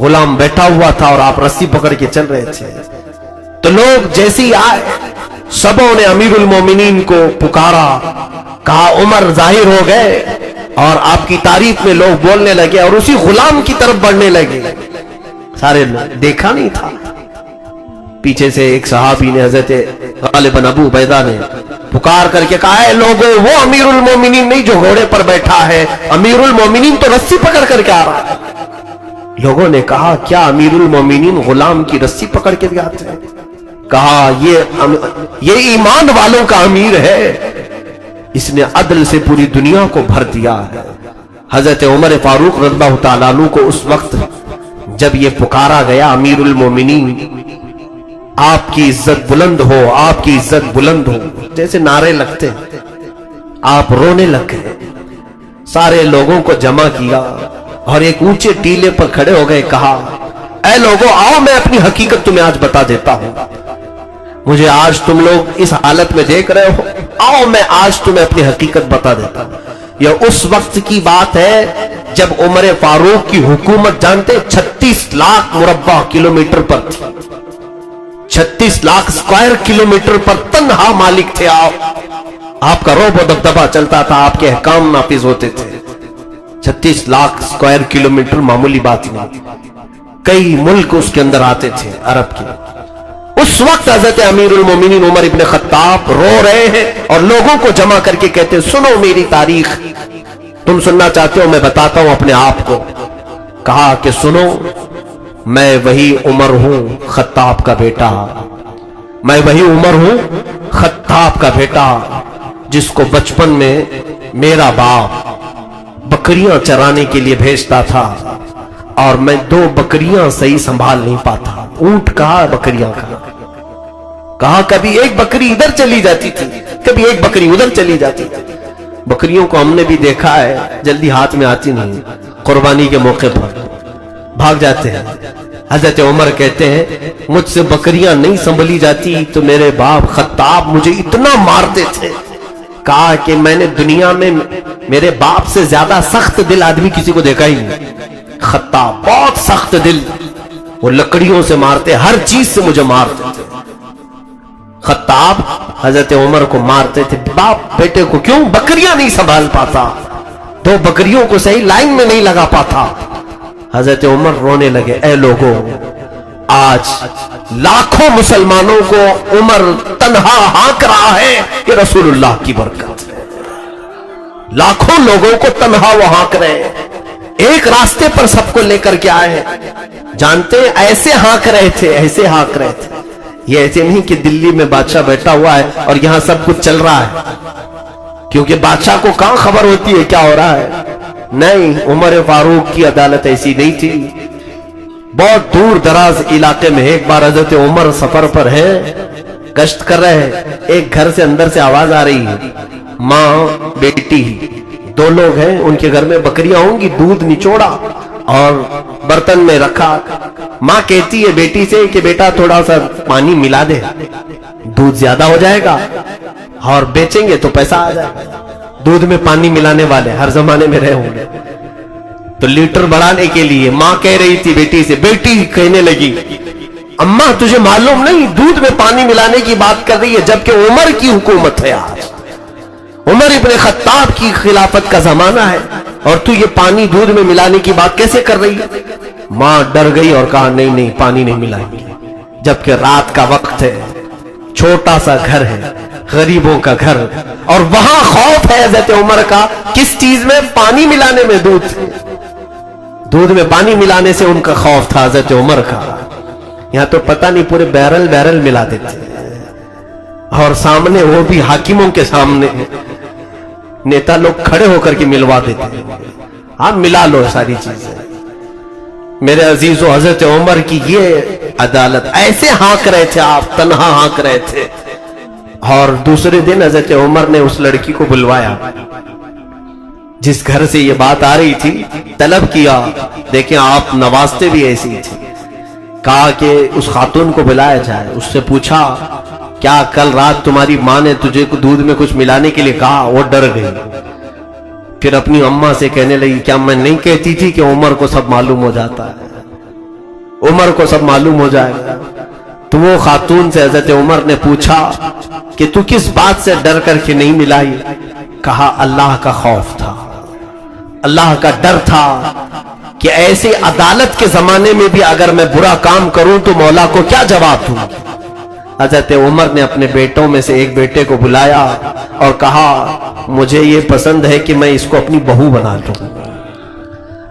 غلام بیٹھا ہوا تھا اور آپ رسی پکڑ کے چل رہے تھے۔ تو لوگ جیسے ہی آئے سبوں نے امیر المومنین کو پکارا، کہا عمر ظاہر ہو گئے، اور آپ کی تعریف میں لوگ بولنے لگے اور اسی غلام کی طرف بڑھنے لگے۔ سارے لوگ دیکھا نہیں تھا۔ پیچھے سے ایک صحابی نے حضرت غالباً ابو عبیدہ نے پکار کر کے کہا اے لوگوں، وہ امیر المومنین نہیں جو گھوڑے پر بیٹھا ہے، امیر المومنین تو رسی پکڑ کر کے آ رہا ہے۔ لوگوں نے کہا کیا امیر المومنین غلام کی رسی پکڑ کے جاتے ہیں؟ کہا یہ ایمان والوں کا امیر ہے، اس نے عدل سے پوری دنیا کو بھر دیا ہے۔ حضرت عمر فاروق رضی اللہ تعالیٰ عنہ کو اس وقت جب یہ پکارا گیا امیر المومنین، آپ کی عزت بلند ہو، آپ کی عزت بلند ہو، جیسے نعرے لگتے، آپ رونے لگ گئے۔ سارے لوگوں کو جمع کیا اور ایک اونچے ٹیلے پر کھڑے ہو گئے، کہا اے لوگوں آؤ میں اپنی حقیقت تمہیں آج بتا دیتا ہوں، مجھے آج تم لوگ اس حالت میں دیکھ رہے ہو، آؤ میں آج تمہیں اپنی حقیقت بتا دیتا ہوں۔ یہ اس وقت کی بات ہے جب عمر فاروق کی حکومت جانتے 36 لاکھ مربع کلومیٹر پر تھی، 36 لاکھ اسکوائر کلومیٹر پر تنہا مالک تھے آپ کا رعب و دبدبہ چلتا تھا، آپ کے احکام نافذ ہوتے تھے۔ 36 لاکھ اسکوائر کلومیٹر معمولی بات نہیں، کئی ملک اس کے اندر آتے تھے عرب کے۔ اس وقت حضرت امیر المومنین عمر ابن خطاب رو رہے ہیں اور لوگوں کو جمع کر کے کہتے ہیں سنو میری تاریخ، تم سننا چاہتے ہو میں بتاتا ہوں اپنے آپ کو۔ کہا کہ سنو، میں وہی عمر ہوں خطاب کا بیٹا، میں وہی عمر ہوں خطاب کا بیٹا جس کو بچپن میں میرا باپ بکریاں چرانے کے لیے بھیجتا تھا اور میں 2 بکریاں صحیح سنبھال نہیں پاتا، اونٹ کہا بکریاں کہا کبھی ایک بکری ادھر چلی جاتی تھی، کبھی ایک بکری ادھر چلی جاتی تھی۔ بکریوں کو ہم نے بھی دیکھا ہے جلدی ہاتھ میں آتی نہیں، قربانی کے موقع پر بھاگ جاتے ہیں۔ حضرت عمر کہتے ہیں مجھ سے بکریاں نہیں سنبھلی جاتی تو میرے باپ خطاب مجھے اتنا مارتے تھے، کہا کہ میں نے دنیا میں میرے باپ سے زیادہ سخت دل آدمی کسی کو دیکھا ہی نہیں۔ خطاب بہت سخت دل، وہ لکڑیوں سے مارتے، ہر چیز سے مجھے مارتے تھے۔ خطاب حضرت عمر کو مارتے تھے، باپ بیٹے کو کیوں بکریاں نہیں سنبھال پاتا، دو بکریوں کو صحیح لائن میں نہیں لگا پاتا۔ حضرت عمر رونے لگے، اے لوگوں، آج لاکھوں مسلمانوں کو عمر تنہا ہانک رہا ہے، یہ رسول اللہ کی برکت ہے۔ لاکھوں لوگوں کو تنہا وہ ہانک رہے ہیں، ایک راستے پر سب کو لے کر کے آئے ہیں۔ جانتے ہیں ایسے ہانک رہے تھے، ایسے ہانک رہے تھے، یہ ایسے نہیں کہ دلی میں بادشاہ بیٹھا ہوا ہے اور یہاں سب کچھ چل رہا ہے، کیونکہ بادشاہ کو کہاں خبر ہوتی ہے کیا ہو رہا ہے۔ نہیں، عمر فاروق کی عدالت ایسی نہیں تھی۔ بہت دور دراز علاقے میں ایک بار حضرت عمر سفر پر ہے، گشت کر رہے ہیں، ایک گھر سے اندر سے آواز آ رہی ہے، ماں بیٹی دو لوگ ہیں، ان کے گھر میں بکریاں ہوں گی، دودھ نچوڑا اور برتن میں رکھا۔ ماں کہتی ہے بیٹی سے کہ بیٹا تھوڑا سا پانی ملا دے، دودھ زیادہ ہو جائے گا اور بیچیں گے تو پیسہ آ جائے گا۔ دودھ میں پانی ملانے والے ہر زمانے میں رہے ہوں گے، تو لیٹر بڑھانے کے لیے ماں کہہ رہی تھی بیٹی سے، بیٹی کہنے لگی، اماں تجھے معلوم نہیں دودھ میں پانی ملانے کی بات کر رہی ہے، جبکہ عمر کی حکومت ہے، آج عمر ابن خطاب کی خلافت کا زمانہ ہے، اور تو یہ پانی دودھ میں ملانے کی بات کیسے کر رہی ہے؟ ماں ڈر گئی اور کہا نہیں نہیں، پانی نہیں ملائیں گے، جبکہ رات کا وقت ہے، چھوٹا سا گھر ہے، غریبوں کا گھر، اور وہاں خوف ہے حضرت عمر کا، کس چیز میں؟ پانی ملانے میں، دودھ میں پانی ملانے سے ان کا خوف تھا حضرت عمر کا۔ یہاں تو پتہ نہیں پورے بیرل ملا دیتے، اور سامنے وہ بھی حاکموں کے سامنے نیتا لوگ کھڑے ہو کر کے ملوا دیتے ہیں، آپ ملا لو ساری چیزیں۔ میرے عزیزو، حضرت عمر کی یہ عدالت، ایسے ہانک رہے تھے آپ، تنہا ہانک رہے تھے۔ اور دوسرے دن حضرت عمر نے اس لڑکی کو بلوایا جس گھر سے یہ بات آ رہی تھی، طلب کیا، دیکھیں آپ نوازتے بھی ایسی تھی، کہا کہ اس خاتون کو بلایا جائے، اس سے پوچھا کیا کل رات تمہاری ماں نے تجھے دودھ میں کچھ ملانے کے لیے کہا؟ وہ ڈر گئی، پھر اپنی اماں سے کہنے لگی، کیا میں نہیں کہتی تھی کہ عمر کو سب معلوم ہو جاتا ہے، عمر کو سب معلوم ہو جائے گا۔ تو وہ خاتون سے حضرت عمر نے پوچھا کہ تو کس بات سے ڈر کر کے نہیں ملائی؟ کہا اللہ کا خوف تھا، اللہ کا ڈر تھا کہ ایسے عدالت کے زمانے میں بھی اگر میں برا کام کروں تو مولا کو کیا جواب دوں۔ حضرت عمر نے اپنے بیٹوں میں سے ایک بیٹے کو بلایا اور کہا مجھے یہ پسند ہے کہ میں اس کو اپنی بہو بنا لوں،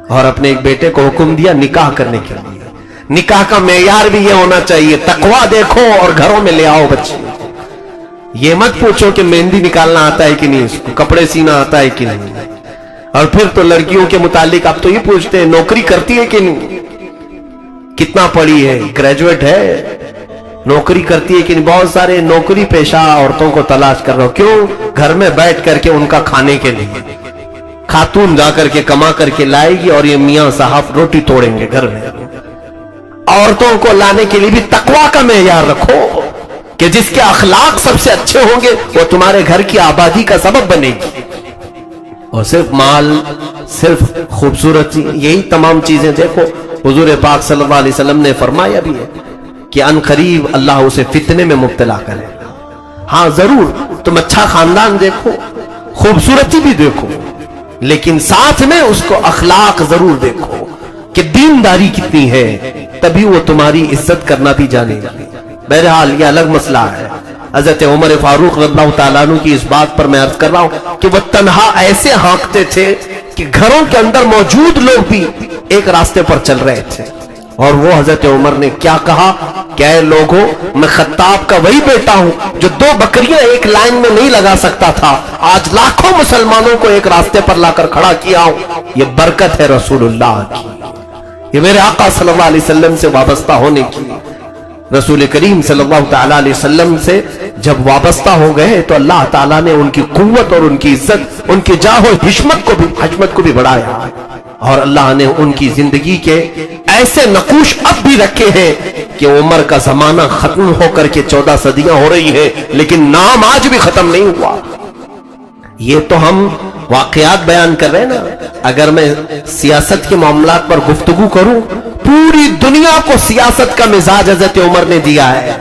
اور اپنے ایک بیٹے کو حکم دیا نکاح کرنے کے لیے۔ نکاح کا معیار بھی یہ ہونا چاہیے، تقویٰ دیکھو اور گھروں میں لے آؤ بچے، یہ مت پوچھو کہ مہندی نکالنا آتا ہے کہ نہیں، اس کو کپڑے سینا آتا ہے کہ نہیں، اور پھر تو لڑکیوں کے متعلق آپ تو یہ پوچھتے ہیں نوکری کرتی ہے کہ نہیں، کتنا پڑھی ہے، گریجویٹ ہے، نوکری کرتی ہے کہ نہیں۔ بہت سارے نوکری پیشہ عورتوں کو تلاش کر رہا ہو، کیوں؟ گھر میں بیٹھ کر کے ان کا کھانے کے لیے، خاتون جا کر کے کما کر کے لائے گی اور یہ میاں صاحب روٹی توڑیں گے گھر میں۔ عورتوں کو لانے کے لیے بھی تقویٰ کا معیار رکھو کہ جس کے اخلاق سب سے اچھے ہوں گے وہ تمہارے گھر کی آبادی کا سبب بنے گی، اور صرف مال، صرف خوبصورتی، یہی تمام چیزیں دیکھو۔ حضور پاک صلی اللہ علیہ وسلم نے فرمایا بھی ہے کہ ان قریب اللہ اسے فتنے میں مبتلا کرے گا۔ ہاں ضرور تم اچھا خاندان دیکھو، خوبصورتی بھی دیکھو، لیکن ساتھ میں اس کو اخلاق ضرور دیکھو کہ دینداری کتنی ہے، تبھی وہ تمہاری عزت کرنا بھی جانے گا۔ بہرحال یہ الگ مسئلہ ہے۔ حضرت عمر فاروق رضی اللہ تعالیٰ عنہ کی اس بات پر میں عرض کر رہا ہوں کہ وہ تنہا ایسے ہانکتے تھے کہ گھروں کے اندر موجود لوگ بھی ایک راستے پر چل رہے تھے۔ اور وہ حضرت عمر نے کیا کہا کہ اے لوگوں، میں خطاب کا وہی بیٹا ہوں جو دو بکریاں ایک لائن میں نہیں لگا سکتا تھا، آج لاکھوں مسلمانوں کو ایک راستے پر لا کر کھڑا کیا ہوں۔ یہ برکت ہے رسول اللہ کی، یہ میرے آقا صلی اللہ علیہ وسلم سے وابستہ ہونے کی۔ رسول کریم صلی اللہ تعالیٰ علیہ وسلم سے جب وابستہ ہو گئے تو اللہ تعالیٰ نے ان کی قوت اور ان کی عزت، ان کی جاہ و حشمت کو بھی بڑھایا، اور اللہ نے ان کی زندگی کے ایسے نقوش اب بھی رکھے ہیں کہ عمر کا زمانہ ختم ہو کر کے 14 صدیاں ہو رہی ہیں، لیکن نام آج بھی ختم نہیں ہوا۔ یہ تو ہم واقعات بیان کر رہے ہیں نا. اگر میں سیاست کے معاملات پر گفتگو کروں، پوری دنیا کو سیاست کا مزاج حضرت عمر نے دیا ہے.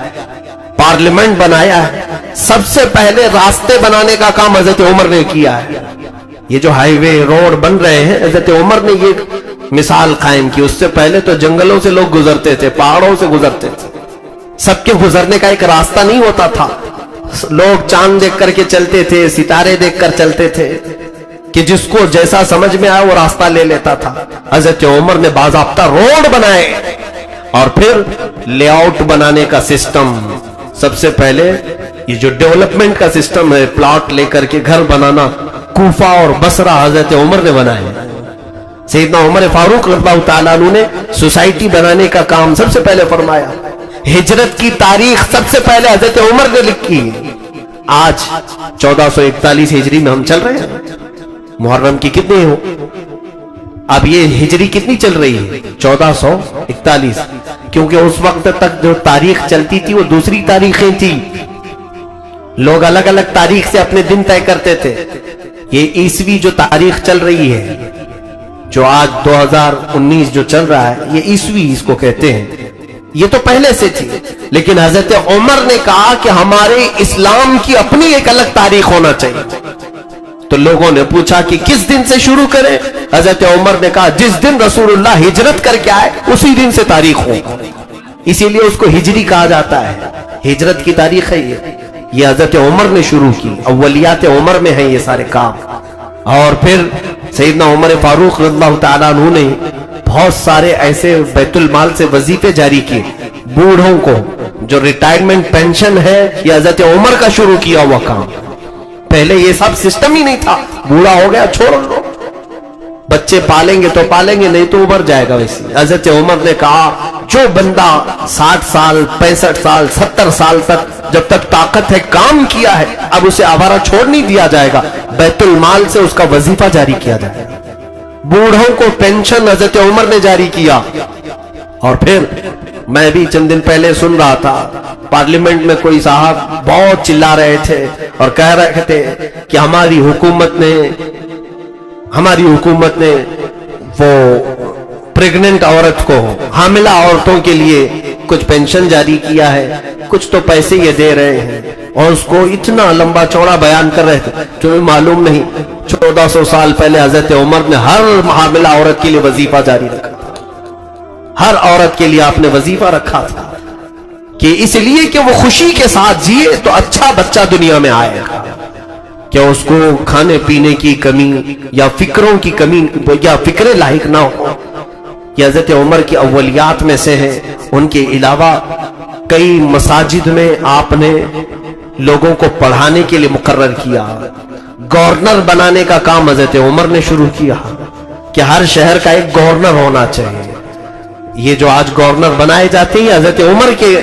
پارلیمنٹ بنایا ہے، سب سے پہلے راستے بنانے کا کام حضرت عمر نے کیا ہے. یہ جو ہائی وے روڈ بن رہے ہیں، حضرت عمر نے یہ مثال قائم کی. اس سے پہلے تو جنگلوں سے لوگ گزرتے تھے، پہاڑوں سے گزرتے تھے. سب کے گزرنے کا ایک راستہ نہیں ہوتا تھا. لوگ چاند دیکھ کر کے چلتے تھے، ستارے دیکھ کر چلتے تھے، کہ جس کو جیسا سمجھ میں آیا وہ راستہ لے لیتا تھا. حضرت عمر نے باضابطہ روڈ بنائے اور پھر لے آؤٹ بنانے کا سسٹم. سب سے پہلے یہ جو ڈیولپمنٹ کا سسٹم ہے، پلاٹ لے کر کے گھر بنانا، کوفہ اور بصرہ حضرت عمر نے بنائے. سیدنا عمر فاروق رضی اللہ تعالیٰ عنہ نے سوسائٹی بنانے کا کام سب سے پہلے فرمایا. ہجرت کی تاریخ سب سے پہلے حضرت عمر نے لکھی. آج 1441 ہجری میں ہم چل رہے ہیں. محرم کی کتنی ہو؟ اب یہ ہجری کتنی چل رہی ہے؟ 1441. کیونکہ اس وقت تک جو تاریخ چلتی تھی وہ دوسری تاریخیں تھی. لوگ الگ الگ تاریخ سے اپنے دن طے کرتے تھے. یہ عیسوی جو تاریخ چل رہی ہے، جو آج 2019 جو چل رہا ہے، یہ عیسوی اس کو کہتے ہیں. یہ تو پہلے سے تھی، لیکن حضرت عمر نے کہا کہ ہمارے اسلام کی اپنی ایک الگ تاریخ ہونا چاہیے. تو لوگوں نے پوچھا کہ کس دن سے شروع کریں؟ حضرت عمر نے کہا جس دن رسول اللہ ہجرت کر کے آئے اسی دن سے تاریخ ہو. اسی لیے اس کو ہجری کہا جاتا ہے. ہجرت کی تاریخ ہے یہ حضرت عمر نے شروع کی. اولیات عمر میں ہیں یہ سارے کام. اور پھر سیدنا عمر فاروق رضی اللہ تعالیٰ عنہ نے بہت سارے ایسے بیت المال سے وظیفے جاری کیے. بوڑھوں کو جو ریٹائرمنٹ پینشن ہے، یہ حضرت عمر کا شروع کیا ہوا کام. پہلے یہ سب سسٹم ہی نہیں تھا. بوڑھا ہو گیا چھوڑ لو، بچے پالیں گے تو پالیں گے، نہیں تو ابھر جائے گا. ویسے حضرت عمر نے کہا جو بندہ 60 سال 65 سال 70 سال تک جب تک طاقت ہے کام کیا ہے، اب اسے آوارہ چھوڑ نہیں دیا جائے گا. بیت المال سے اس کا وظیفہ جاری کیا جائے گا. بوڑھوں کو پینشن حضرت عمر نے جاری کیا. اور پھر میں بھی چند دن پہلے سن رہا تھا، پارلیمنٹ میں کوئی صاحب بہت چلا رہے تھے اور کہہ رہے تھے کہ ہماری حکومت نے وہ پریگننٹ عورت کو، حاملہ عورتوں کے لیے کچھ پینشن جاری کیا ہے، کچھ تو پیسے یہ دے رہے ہیں. اور اس کو اتنا لمبا چوڑا بیان کر رہے تھے. تمہیں معلوم نہیں 1400 سال پہلے حضرت عمر نے ہر حاملہ عورت کے لیے وظیفہ جاری رکھا تھا. ہر عورت کے لیے آپ نے وظیفہ رکھا تھا، کہ اس لیے کہ وہ خوشی کے ساتھ جیے تو اچھا بچہ دنیا میں آئے گا. کہ اس کو کھانے پینے کی کمی یا فکروں کی کمی یا فکریں لاحق نہ ہو. یہ حضرت عمر کی اولیات میں سے ہے. ان کے علاوہ کئی مساجد میں آپ نے لوگوں کو پڑھانے کے لیے مقرر کیا. گورنر بنانے کا کام حضرت عمر نے شروع کیا کہ ہر شہر کا ایک گورنر ہونا چاہیے. یہ جو آج گورنر بنائے جاتے ہیں حضرت عمر کے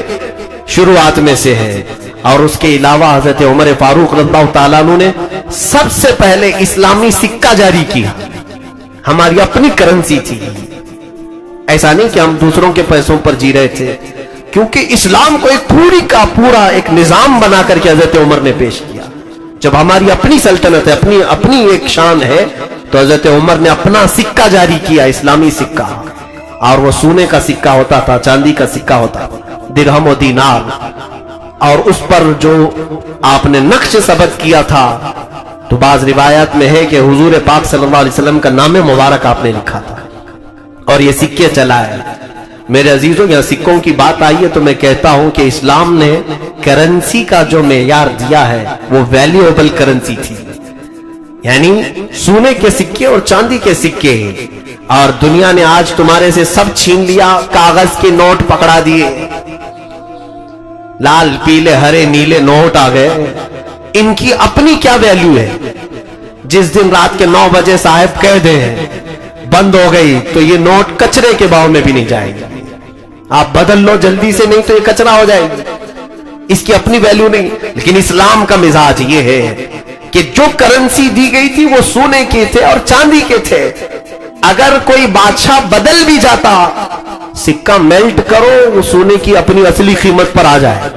شروعات میں سے ہے. اور اس کے علاوہ حضرت عمر فاروق رضی اللہ تعالیٰ عنہ نے سب سے پہلے اسلامی سکہ جاری کیا. ہماری اپنی کرنسی تھی. ایسا نہیں کہ ہم دوسروں کے پیسوں پر جی رہے تھے، کیونکہ اسلام کو ایک پوری کا پورا ایک نظام بنا کر کے حضرت عمر نے پیش کیا. جب ہماری اپنی سلطنت ہے، اپنی ایک شان ہے، تو حضرت عمر نے اپنا سکہ جاری کیا، اسلامی سکہ. اور وہ سونے کا سکہ ہوتا تھا، چاندی کا سکہ ہوتا تھا، درہم و دینار. اور اس پر جو آپ نے نقش ثبت کیا تھا، تو بعض روایات میں ہے کہ حضور پاک صلی اللہ علیہ وسلم کا نام مبارک آپ نے لکھا تھا اور یہ سکے چلائے. میرے عزیزوں، یہاں سکوں کی بات آئی ہے تو میں کہتا ہوں کہ اسلام نے کرنسی کا جو معیار دیا ہے وہ ویلیویبل کرنسی تھی. یعنی سونے کے سکے اور چاندی کے سکے. اور دنیا نے آج تمہارے سے سب چھین لیا، کاغذ کے نوٹ پکڑا دیے، لال پیلے ہرے نیلے نوٹ آ گئے. ان کی اپنی کیا ویلیو ہے؟ جس دن رات کے 9 بجے صاحب کہہ دے بند ہو گئی تو یہ نوٹ کچرے کے باؤ میں بھی نہیں جائے گی. آپ بدل لو جلدی سے، نہیں تو یہ کچرا ہو جائے گی. اس کی اپنی ویلیو نہیں. لیکن اسلام کا مزاج یہ ہے کہ جو کرنسی دی گئی تھی وہ سونے کے تھے اور چاندی کے تھے. اگر کوئی بادشاہ بدل بھی جاتا، سکہ میلٹ کرو، وہ سونے کی اپنی اصلی قیمت پر آ جائے.